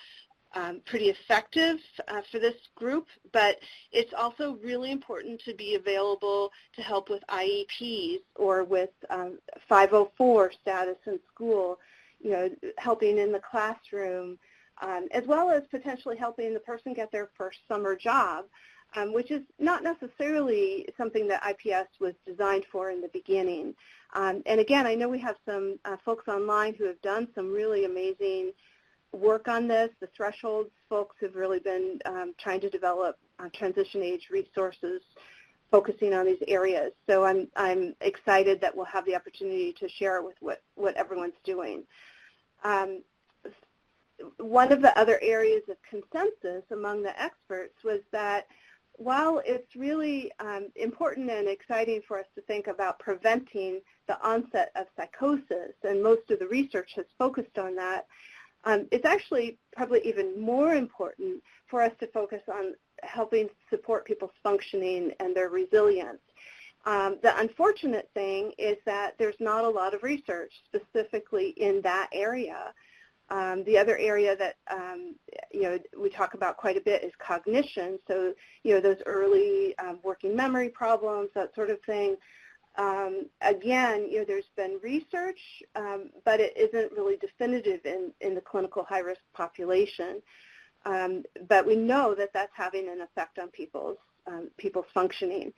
pretty effective for this group, but it's also really important to be available to help with IEPs or with 504 status in school, helping in the classroom, as well as potentially helping the person get their first summer job, which is not necessarily something that IPS was designed for in the beginning. And again, I know we have some folks online who have done some really amazing work on this. The Thresholds folks have really been trying to develop transition age resources focusing on these areas. So I'm excited that we'll have the opportunity to share with what everyone's doing. One of the other areas of consensus among the experts was that while it's really important and exciting for us to think about preventing the onset of psychosis, and most of the research has focused on that, it's actually probably even more important for us to focus on helping support people's functioning and their resilience. The unfortunate thing is that there's not a lot of research specifically in that area. The other area that we talk about quite a bit is cognition. So those early working memory problems, that sort of thing. Again, there's been research, but it isn't really definitive in the clinical high-risk population. But we know that that's having an effect on people's functioning.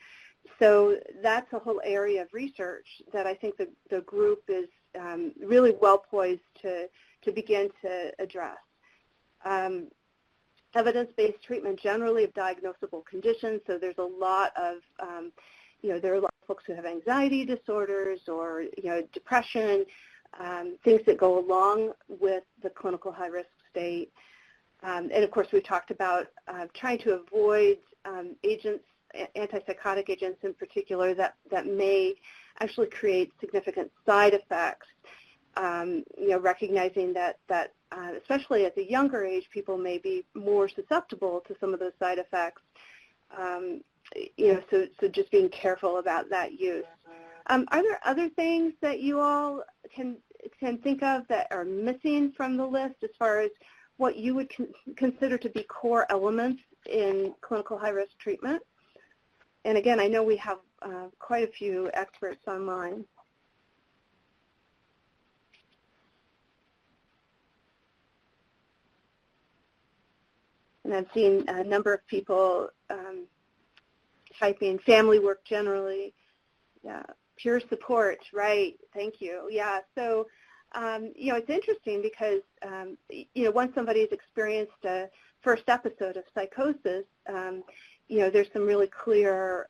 So that's a whole area of research that I think the group is really well poised to begin to address. Evidence-based treatment generally of diagnosable conditions, so there's a lot of, there are a lot of folks who have anxiety disorders or, depression, things that go along with the clinical high-risk state. And of course, we've talked about trying to avoid agents, antipsychotic agents in particular, that may actually create significant side effects. Recognizing that especially at the younger age, people may be more susceptible to some of those side effects. So just being careful about that use. Are there other things that you all can think of that are missing from the list as far as what you would consider to be core elements in clinical high-risk treatment? And again, I know we have quite a few experts online. And I've seen a number of people typing family work generally. Yeah, peer support, right, thank you. Yeah, so, it's interesting because, once somebody's experienced a first episode of psychosis, there's some really clear,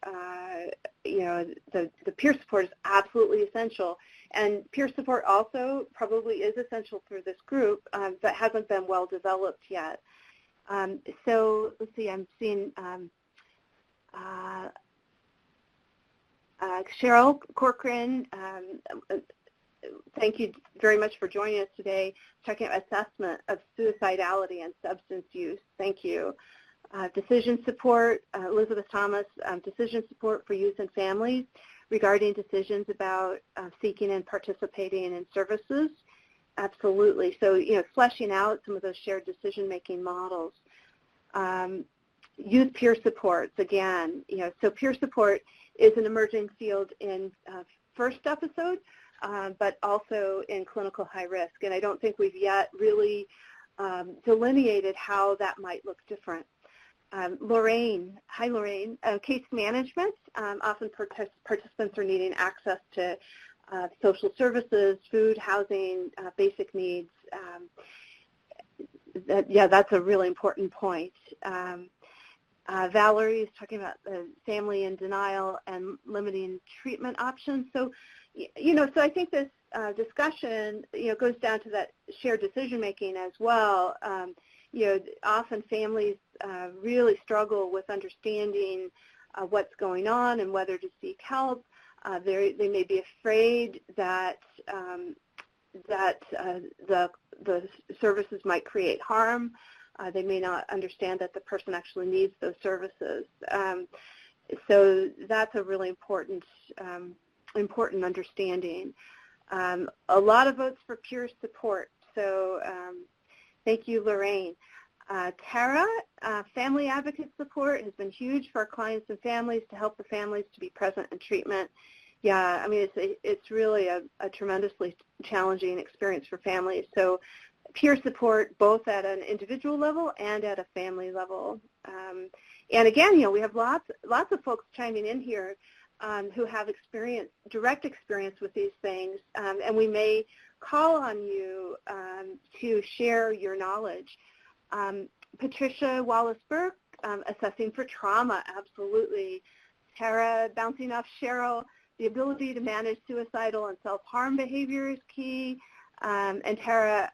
the peer support is absolutely essential. And peer support also probably is essential for this group, but hasn't been well developed yet. So let's see, I'm seeing Cheryl Corcoran, thank you very much for joining us today, talking about assessment of suicidality and substance use. Thank you. Decision support, Elizabeth Thomas, decision support for youth and families regarding decisions about seeking and participating in services. Absolutely. So, fleshing out some of those shared decision-making models. Youth peer supports, again, so peer support is an emerging field in first episode, but also in clinical high risk. And I don't think we've yet really delineated how that might look different. Lorraine, hi Lorraine, case management, often participants are needing access to social services, food, housing, basic needs. That's a really important point. Valerie is talking about family in denial and limiting treatment options. So, so I think this discussion, goes down to that shared decision-making as well. Often families really struggle with understanding what's going on and whether to seek help. They may be afraid that the services might create harm. They may not understand that the person actually needs those services. So that's a really important understanding. A lot of votes for peer support. So thank you, Lorraine. Tara, family advocate support has been huge for our clients and families to help the families to be present in treatment. Yeah, I mean, it's really a tremendously challenging experience for families. So peer support both at an individual level and at a family level. And again, we have lots of folks chiming in here who have direct experience with these things, and we may call on you to share your knowledge. Patricia Wallace-Burke, assessing for trauma, absolutely. Tara, bouncing off Cheryl, the ability to manage suicidal and self-harm behavior is key. And Tara,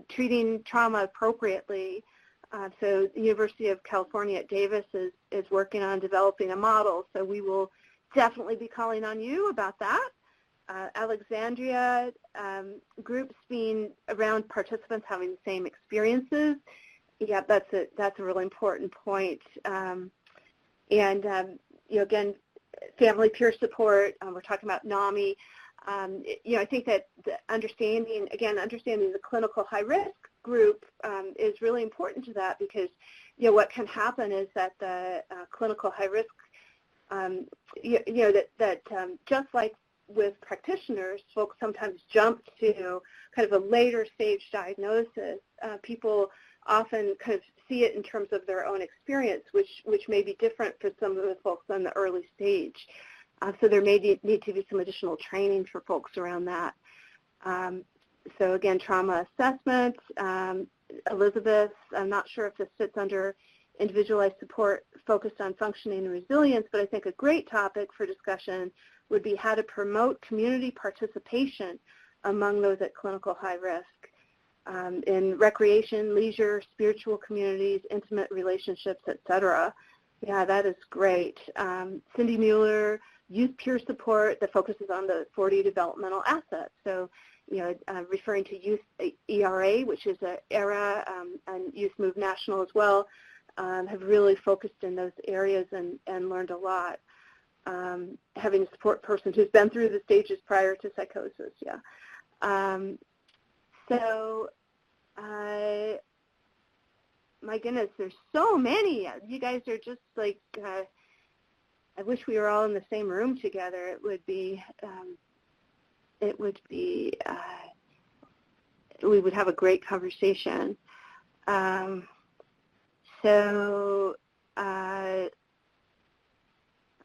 treating trauma appropriately. So the University of California at Davis is working on developing a model, so we will definitely be calling on you about that. Alexandria, groups being around participants having the same experiences. Yeah, that's a really important point. Again, family peer support, we're talking about NAMI. I think that understanding the clinical high risk group is really important to that, because what can happen is that the clinical high risk, just like with practitioners, folks sometimes jump to kind of a later stage diagnosis. People often kind of see it in terms of their own experience, which may be different for some of the folks on the early stage. So there may need to be some additional training for folks around that. So again, trauma assessment. Elizabeth, I'm not sure if this fits under individualized support focused on functioning and resilience, but I think a great topic for discussion would be how to promote community participation among those at clinical high risk in recreation, leisure, spiritual communities, intimate relationships, etc. Yeah, that is great. Cindy Mueller, youth peer support that focuses on the 40 developmental assets. So, referring to Youth ERA, which is an ERA, and Youth Move National as well, have really focused in those areas and learned a lot. Having a support person who's been through the stages prior to psychosis, yeah. My goodness, there's so many. You guys are just like, I wish we were all in the same room together. It would be, we would have a great conversation.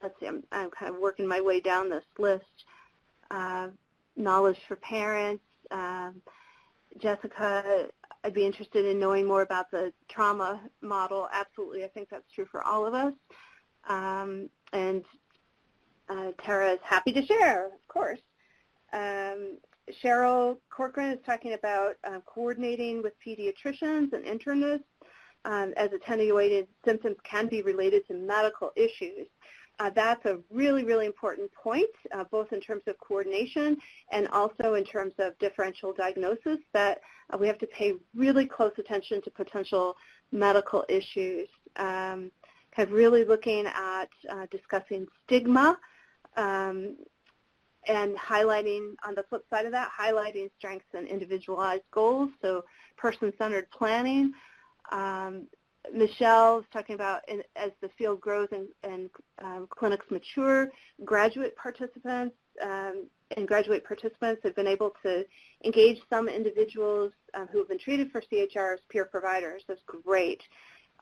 Let's see, I'm kind of working my way down this list. Knowledge for parents. Jessica, I'd be interested in knowing more about the trauma model. Absolutely, I think that's true for all of us. And Tara is happy to share, of course. Cheryl Corcoran is talking about coordinating with pediatricians and internists as attenuated symptoms can be related to medical issues. That's a really, really important point, both in terms of coordination and also in terms of differential diagnosis, that we have to pay really close attention to potential medical issues. Kind of really looking at discussing stigma and highlighting, on the flip side of that, highlighting strengths and individualized goals, so person-centered planning. Michelle is talking about, as the field grows and clinics mature, graduate participants have been able to engage some individuals who have been treated for CHR as peer providers. That's great.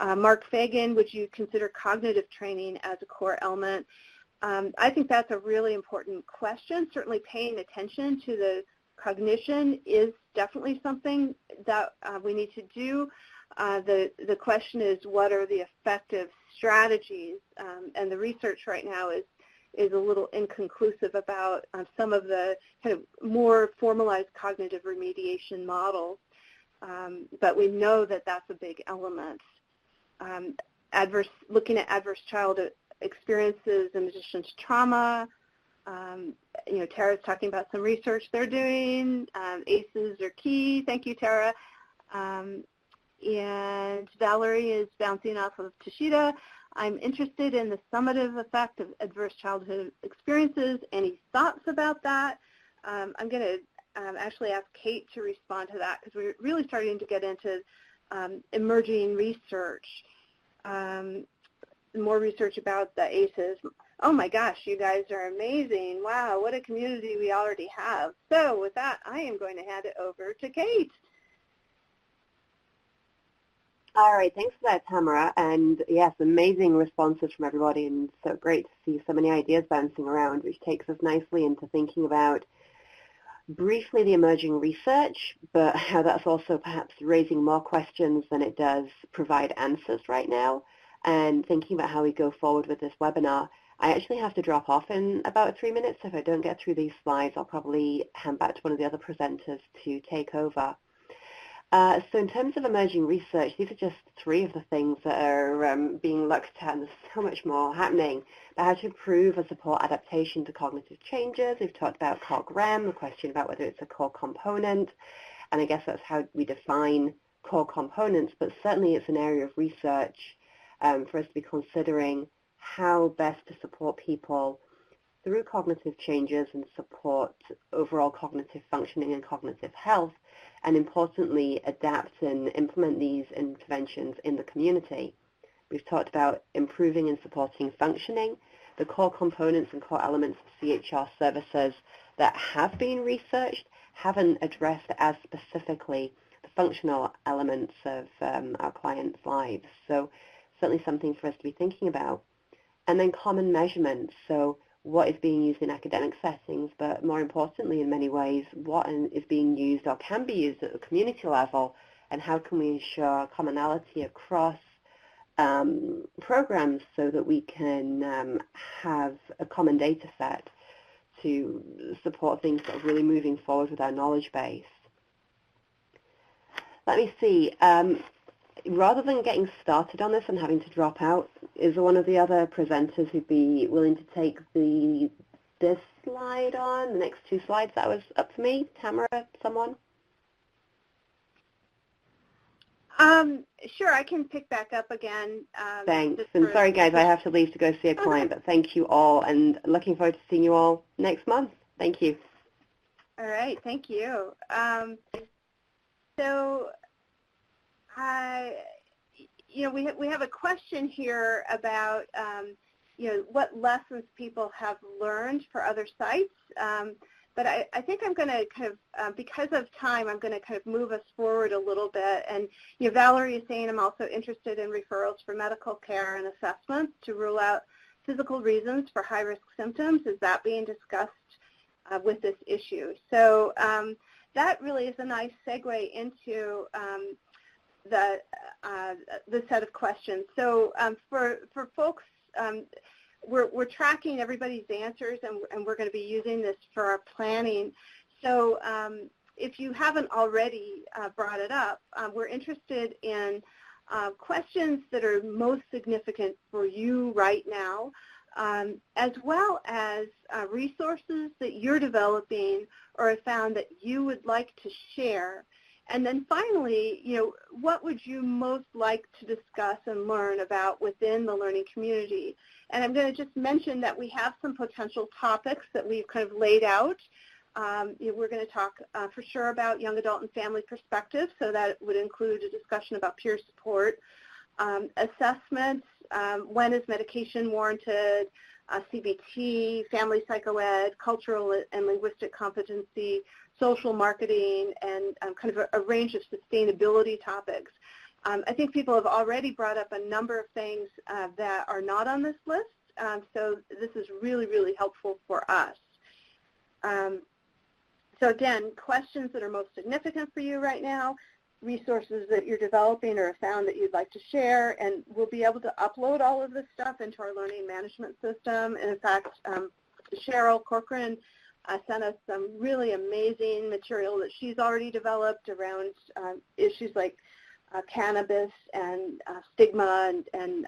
Mark Fagan, would you consider cognitive training as a core element? I think that's a really important question. Certainly paying attention to the cognition is definitely something that we need to do. The question is, what are the effective strategies? And the research right now is a little inconclusive about some of the kind of more formalized cognitive remediation models. But we know that that's a big element. Looking at adverse childhood experiences in addition to trauma. Tara's talking about some research they're doing. ACEs are key. Thank you, Tara. And Valerie is bouncing off of Toshida. I'm interested in the summative effect of adverse childhood experiences. Any thoughts about that? I'm going to actually ask Kate to respond to that, because we're really starting to get into emerging research. More research about the ACEs. Oh my gosh, you guys are amazing. Wow, what a community we already have. So with that, I am going to hand it over to Kate. All right, thanks for that, Tamara. And yes, amazing responses from everybody, and so great to see so many ideas bouncing around, which takes us nicely into thinking about briefly the emerging research, but how that's also perhaps raising more questions than it does provide answers right now. And thinking about how we go forward with this webinar. I actually have to drop off in about 3 minutes. If I don't get through these slides, I'll probably hand back to one of the other presenters to take over. So in terms of emerging research, these are just 3 of the things that are being looked at, and there's so much more happening. But how to improve or support adaptation to cognitive changes. We've talked about COG-REM, the question about whether it's a core component, and I guess that's how we define core components, but certainly it's an area of research for us to be considering how best to support people through cognitive changes and support overall cognitive functioning and cognitive health, and importantly, adapt and implement these interventions in the community. We've talked about improving and supporting functioning, the core components and core elements of CHR services that have been researched haven't addressed as specifically the functional elements of our clients' lives. So certainly something for us to be thinking about. And then common measurements, so what is being used in academic settings, but more importantly in many ways, what is being used or can be used at the community level, and how can we ensure commonality across programs so that we can have a common data set to support things that are really moving forward with our knowledge base. Let me see. Rather than getting started on this and having to drop out, is there one of the other presenters who'd be willing to take this slide on, the next 2 slides? That was up for me. Tamara, someone? Sure, I can pick back up again. Thanks. And sorry, guys, I have to leave to go see a client, but thank you all, and looking forward to seeing you all next month. Thank you. All right, thank you. We have a question here about what lessons people have learned for other sites. But I think I'm going to kind of, because of time, I'm going to kind of move us forward a little bit. And Valerie is saying I'm also interested in referrals for medical care and assessments to rule out physical reasons for high-risk symptoms. Is that being discussed with this issue? So that really is a nice segue into the set of questions. So for folks, we're tracking everybody's answers, and we're going to be using this for our planning. So if you haven't already brought it up, we're interested in questions that are most significant for you right now, as well as resources that you're developing or have found that you would like to share. And then finally, what would you most like to discuss and learn about within the learning community? And I'm going to just mention that we have some potential topics that we've kind of laid out. We're going to talk for sure about young adult and family perspectives, so that would include a discussion about peer support, assessments, when is medication warranted, CBT, family psychoed, cultural and linguistic competency, social marketing, and kind of a range of sustainability topics. I think people have already brought up a number of things that are not on this list, so this is really, really helpful for us. So again, questions that are most significant for you right now, resources that you're developing or have found that you'd like to share, and we'll be able to upload all of this stuff into our learning management system. And in fact, Cheryl Corcoran sent us some really amazing material that she's already developed around issues like cannabis and stigma and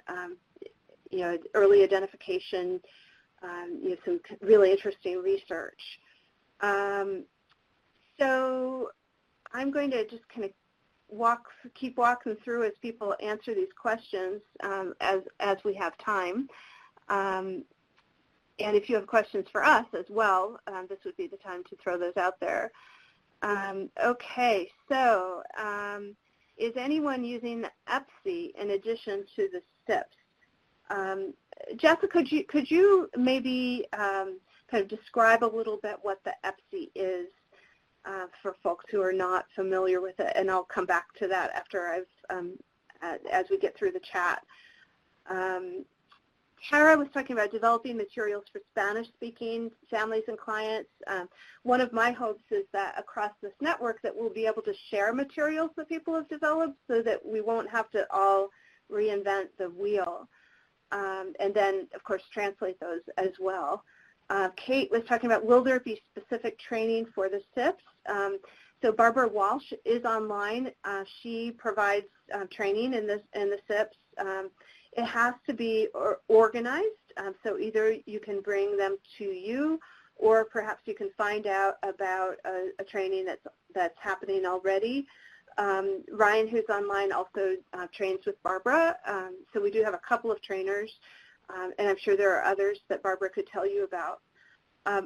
early identification, some really interesting research. So I'm going to just kind of keep walking through as people answer these questions as we have time. And if you have questions for us as well, this would be the time to throw those out there. Okay, so is anyone using the EPSI in addition to the SIPs? Jessica, could you maybe kind of describe a little bit what the EPSI is for folks who are not familiar with it, and I'll come back to that after as we get through the chat. Tara was talking about developing materials for Spanish-speaking families and clients. One of my hopes is that across this network that we'll be able to share materials that people have developed so that we won't have to all reinvent the wheel. And then, of course, translate those as well. Kate was talking about, will there be specific training for the SIPs? So Barbara Walsh is online. She provides training in the SIPs. It has to be organized, so either you can bring them to you, or perhaps you can find out about a training that's happening already. Ryan, who's online, also trains with Barbara, so we do have a couple of trainers, and I'm sure there are others that Barbara could tell you about.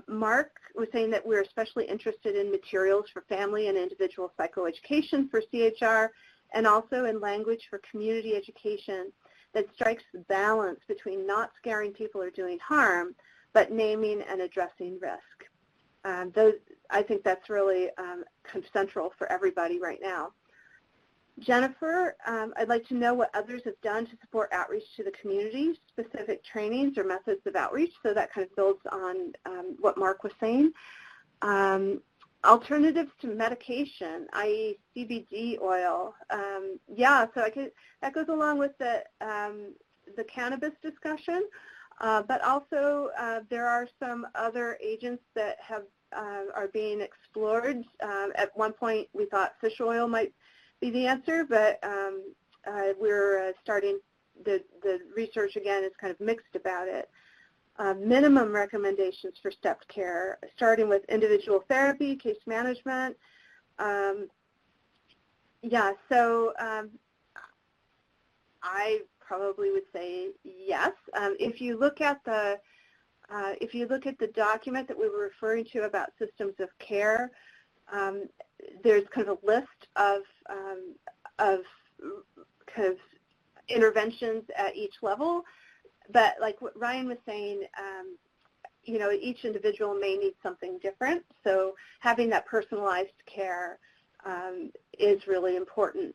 Mark was saying that we're especially interested in materials for family and individual psychoeducation for CHR, and also in language for community education that strikes the balance between not scaring people or doing harm, but naming and addressing risk. I think that's really kind of central for everybody right now. Jennifer, I'd like to know what others have done to support outreach to the community, specific trainings or methods of outreach, so that kind of builds on what Mark was saying. Alternatives to medication, i.e. CBD oil. Yeah, so that goes along with the cannabis discussion, but also there are some other agents that are being explored. At one point we thought fish oil might be the answer, but we're starting, the research again is kind of mixed about it. Minimum recommendations for stepped care, starting with individual therapy, case management. Yeah, so I probably would say yes. If you look at the document that we were referring to about systems of care, there's kind of a list of kind of interventions at each level. But like what Ryan was saying, each individual may need something different. So having that personalized care is really important.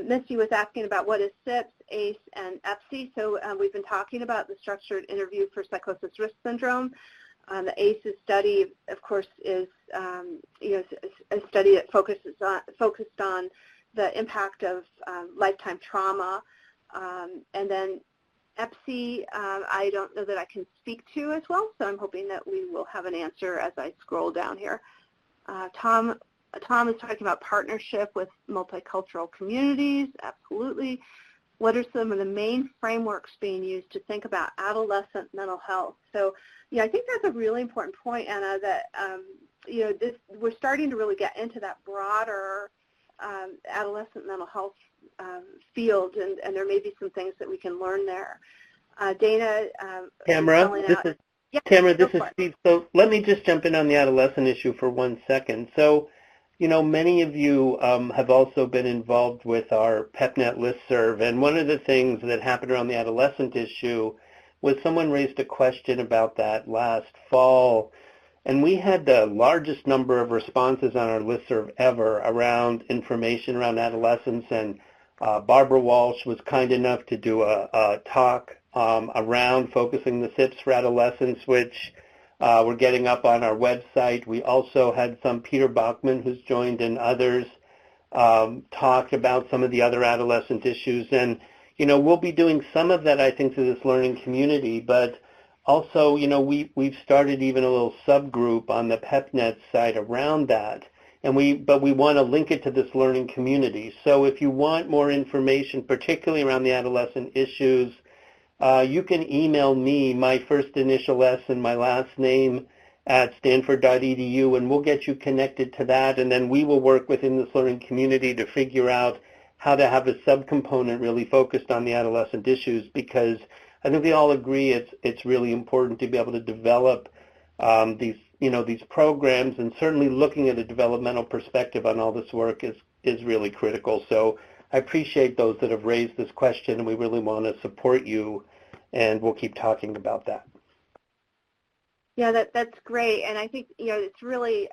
Misty was asking about what is SIPS, ACE, and EPSI. So we've been talking about the structured interview for psychosis risk syndrome. The ACEs study, of course, is a study that focused on the impact of lifetime trauma, and then EPSI, I don't know that I can speak to as well, so I'm hoping that we will have an answer as I scroll down here. Tom is talking about partnership with multicultural communities. Absolutely. What are some of the main frameworks being used to think about adolescent mental health? So, I think that's a really important point, Anna, that, we're starting to really get into that broader adolescent mental health field, and there may be some things that we can learn there. Dana, Tamara, this is Steve. So let me just jump in on the adolescent issue for 1 second. So, many of you have also been involved with our PEPNet listserv, and one of the things that happened around the adolescent issue was someone raised a question about that last fall, and we had the largest number of responses on our listserv ever around information around adolescence, and Barbara Walsh was kind enough to do a talk around focusing the SIPs for adolescents, which we're getting up on our website. We also had Peter Bachman, who's joined, and others talk about some of the other adolescent issues. And, we'll be doing some of that, I think, through this learning community, but also, we've started even a little subgroup on the PEPNet site around that. But we want to link it to this learning community. So if you want more information, particularly around the adolescent issues, you can email me, my first initial S and my last name at stanford.edu, and we'll get you connected to that, and then we will work within this learning community to figure out how to have a subcomponent really focused on the adolescent issues, because I think we all agree it's really important to be able to develop these programs, and certainly looking at a developmental perspective on all this work is really critical. So I appreciate those that have raised this question, and we really want to support you, and we'll keep talking about that. Yeah, that's great, and I think it's really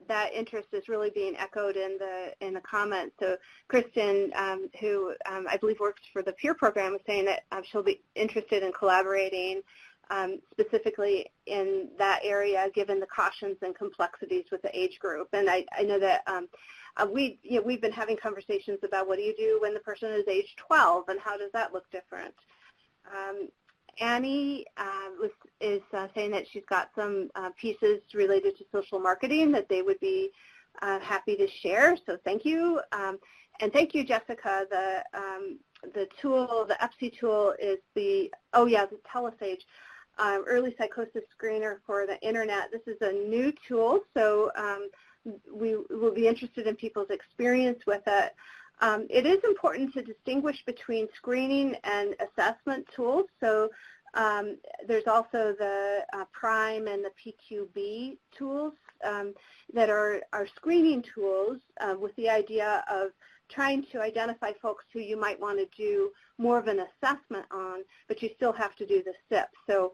that interest is really being echoed in the comments. So Kristen, who I believe works for the peer program, is saying that she'll be interested in collaborating specifically in that area, given the cautions and complexities with the age group. And I know that we've been having conversations about what do you do when the person is age 12, and how does that look different. Annie is saying that she's got some pieces related to social marketing that they would be happy to share. So thank you, and thank you, Jessica. The tool, the EPSI tool, is the Telesage early psychosis screener for the internet. This is a new tool, so we will be interested in people's experience with it. It is important to distinguish between screening and assessment tools. So there's also the PRIME and the PQB tools that are screening tools with the idea of trying to identify folks who you might want to do more of an assessment on, but you still have to do the SIP. So,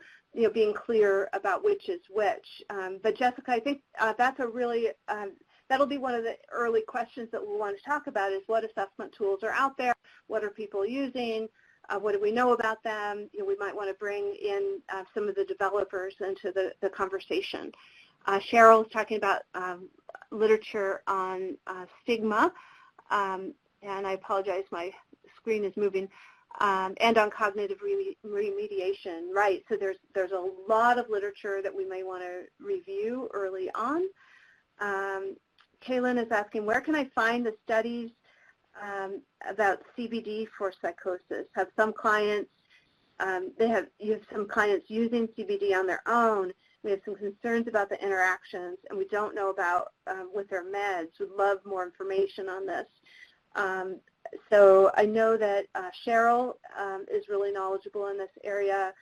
being clear about which is which. But Jessica, I think that's a really, that'll be one of the early questions that we'll want to talk about, is what assessment tools are out there, what are people using, what do we know about them. We might want to bring in some of the developers into the conversation. Cheryl is talking about literature on stigma, and I apologize, my screen is moving, and on cognitive remediation, right? So there's a lot of literature that we may want to review early on. Kaylin is asking, where can I find the studies about CBD for psychosis? Have some clients, you have some clients using CBD on their own. We have some concerns about the interactions, and we don't know about with their meds. We'd love more information on this. So I know that Cheryl is really knowledgeable in this area.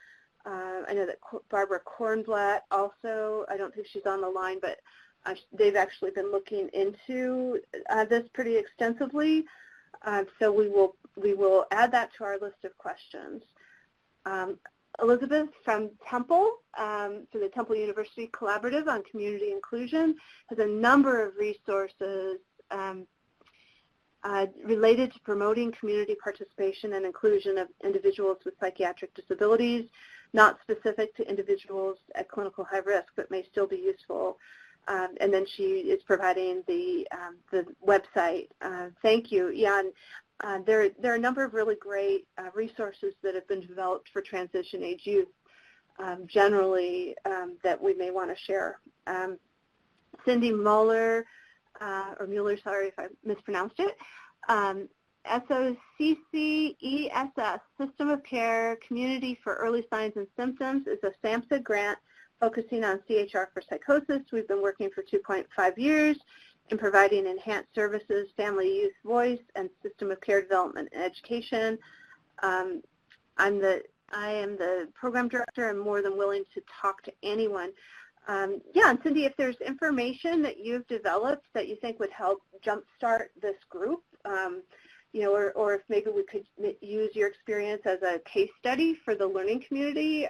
I know that Barbara Kornblatt also, I don't think she's on the line, but they've actually been looking into this pretty extensively. So we will add that to our list of questions. Elizabeth from Temple, so the Temple University Collaborative on Community Inclusion, has a number of resources related to promoting community participation and inclusion of individuals with psychiatric disabilities. not specific to individuals at clinical high risk, but may still be useful. And then she is providing the website. Thank you. Yeah, and there are a number of really great resources that have been developed for transition age youth generally that we may want to share. Cindy Mueller, or Mueller, sorry if I mispronounced it, SOCCESS, System of Care Community for Early Signs and Symptoms, is a SAMHSA grant focusing on CHR for psychosis. We've been working for 2.5 years in providing enhanced services, family youth voice, and system of care development and education. I am the program director. I'm more than willing to talk to anyone. Yeah, and Cindy, if there's information that you've developed that you think would help jumpstart this group, you know, or if maybe we could use your experience as a case study for the learning community,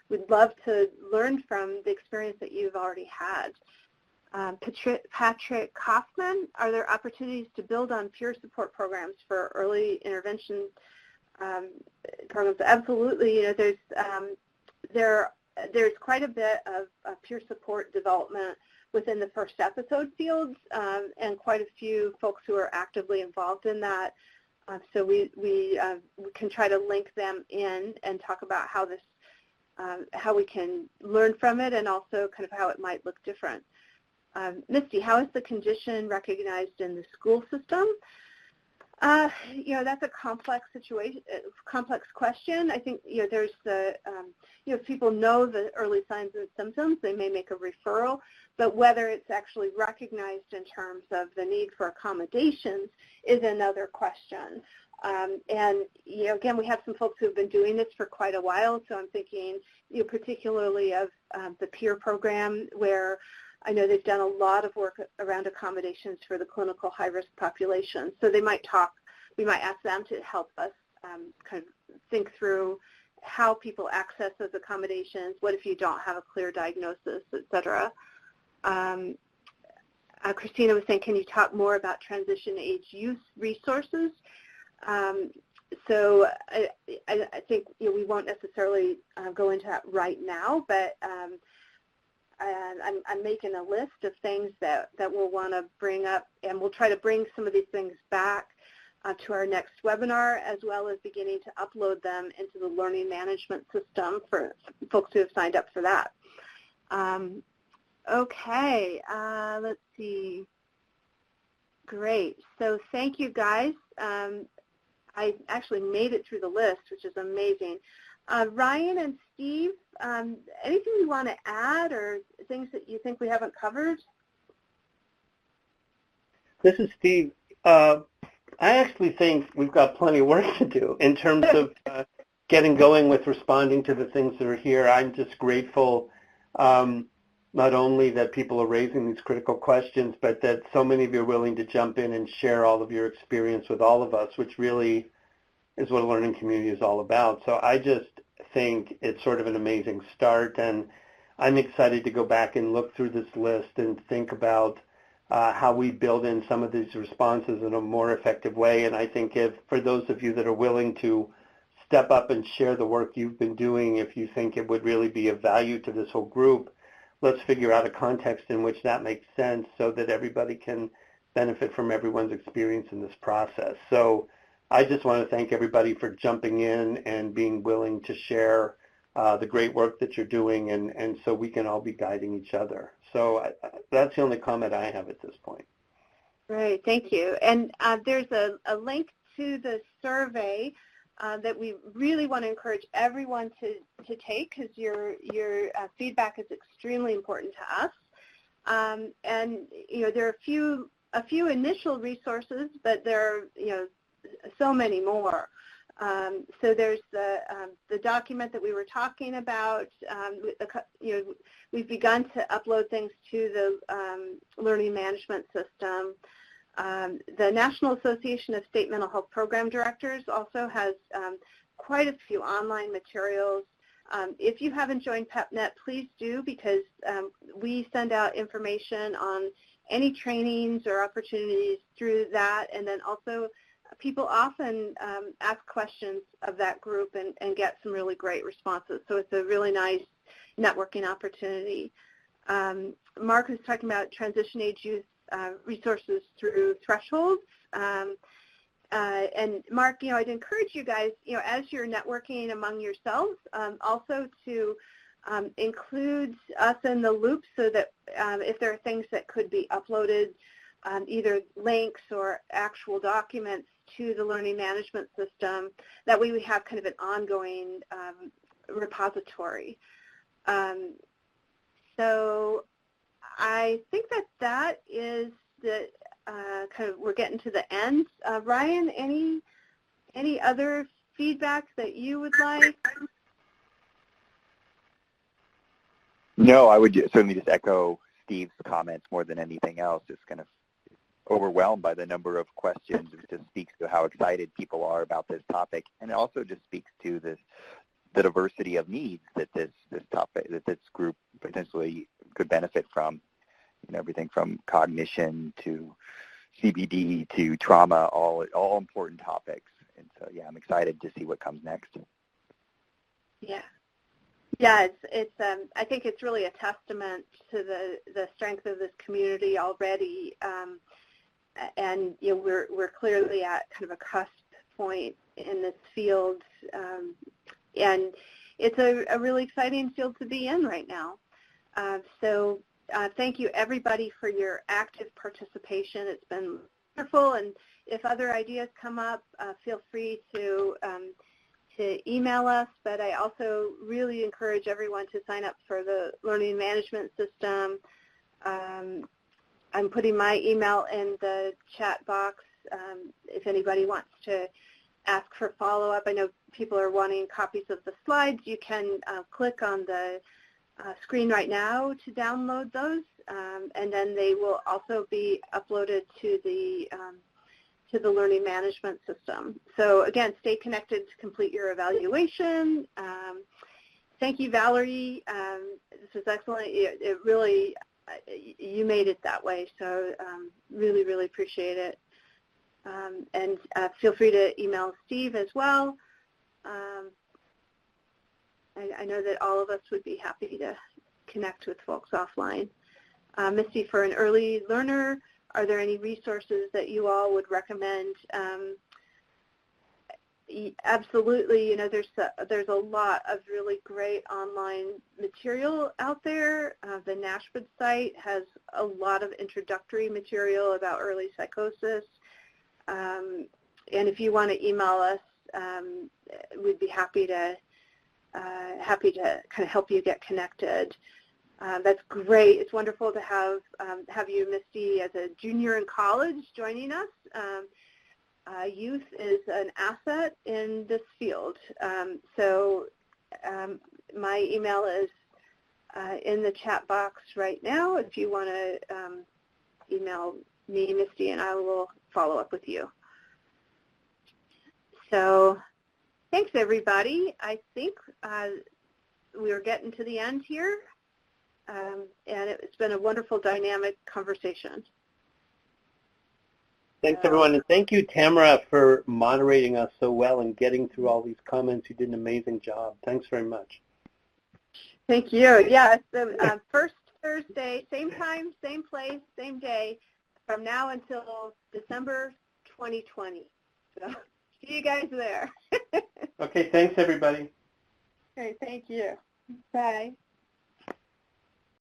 we'd love to learn from the experience that you've already had. Patrick Kaufman, are there opportunities to build on peer support programs for early intervention programs? Absolutely. You know, there's quite a bit of peer support development within the first episode fields, and quite a few folks who are actively involved in that. So we can try to link them in and talk about how this, how we can learn from it, and also kind of how it might look different. Misty, how is the condition recognized in the school system? You know, that's a complex situation, complex question. I think, you know, there's the, you know, if people know the early signs and symptoms, they may make a referral, but whether it's actually recognized in terms of the need for accommodations is another question. And, you know, again, we have some folks who have been doing this for quite a while, so I'm thinking, you know, particularly of the peer program, where I know they've done a lot of work around accommodations for the clinical high-risk population. So they might talk, we might ask them to help us kind of think through how people access those accommodations, what if you don't have a clear diagnosis, et cetera. Christina was saying, can you talk more about transition age youth resources? So I think, you know, we won't necessarily go into that right now, but I'm making a list of things that we'll want to bring up, and we'll try to bring some of these things back to our next webinar, as well as beginning to upload them into the learning management system for folks who have signed up for that. Okay, let's see. Great. So thank you, guys. I actually made it through the list, which is amazing. Ryan and Steve, anything you want to add or things that you think we haven't covered? This is Steve. I actually think we've got plenty of work to do in terms of getting going with responding to the things that are here. I'm just grateful not only that people are raising these critical questions, but that so many of you are willing to jump in and share all of your experience with all of us, which really is what a learning community is all about. So I just think it's sort of an amazing start, and I'm excited to go back and look through this list and think about how we build in some of these responses in a more effective way. And I think if, for those of you that are willing to step up and share the work you've been doing, if you think it would really be of value to this whole group, let's figure out a context in which that makes sense so that everybody can benefit from everyone's experience in this process. So I just want to thank everybody for jumping in and being willing to share the great work that you're doing, and so we can all be guiding each other. So that's the only comment I have at this point. Great, thank you. And there's a link to the survey that we really want to encourage everyone to take, because your feedback is extremely important to us. And you know, there are a few initial resources, but there are, you know, so many more. So there's the document that we were talking about. You know, we've begun to upload things to the learning management system. The National Association of State Mental Health Program Directors also has quite a few online materials. If you haven't joined PEPNet, please do, because we send out information on any trainings or opportunities through that, and then also people often ask questions of that group and get some really great responses. So it's a really nice networking opportunity. Mark was talking about transition age youth resources through thresholds. And Mark, I'd encourage you guys, as you're networking among yourselves, also to include us in the loop so that if there are things that could be uploaded, either links or actual documents to the learning management system, that we would have kind of an ongoing repository. So I think that is the kind of, we're getting to the end. Ryan, any other feedback that you would like? No, I would certainly just echo Steve's comments more than anything else. Just kind of overwhelmed by the number of questions. It just speaks to how excited people are about this topic, and it also just speaks to the diversity of needs that this group potentially could benefit from. Everything from cognition to CBD to trauma, all important topics. And so, yeah, I'm excited to see what comes next. Yeah. Yeah, I think it's really a testament to the strength of this community already, and we're clearly at kind of a cusp point in this field, and it's a really exciting field to be in right now. So thank you everybody for your active participation. It's been wonderful, and if other ideas come up, feel free to email us, but I also really encourage everyone to sign up for the learning management system. I'm putting my email in the chat box if anybody wants to ask for follow-up. I know people are wanting copies of the slides. You can click on the screen right now to download those, and then they will also be uploaded to the learning management system. So again, stay connected to complete your evaluation. Thank you, Valerie. This was excellent. It really, you made it that way, so really, really appreciate it. And feel free to email Steve as well. I know that all of us would be happy to connect with folks offline. Misty, for an early learner, are there any resources that you all would recommend? Absolutely. There's a lot of really great online material out there. The NASHBID site has a lot of introductory material about early psychosis. And if you want to email us, we'd be happy to kind of help you get connected. That's great. It's wonderful to have you, Misty, as a junior in college joining us. Youth is an asset in this field. So my email is in the chat box right now if you want to email me, Misty, and I will follow up with you. So thanks, everybody. I think we're getting to the end here. And it's been a wonderful, dynamic conversation. Thanks, everyone. And thank you, Tamara, for moderating us so well and getting through all these comments. You did an amazing job. Thanks very much. Thank you. Yeah, so first Thursday, same time, same place, same day, from now until December 2020. So see you guys there. Okay, thanks, everybody. Okay, thank you. Bye.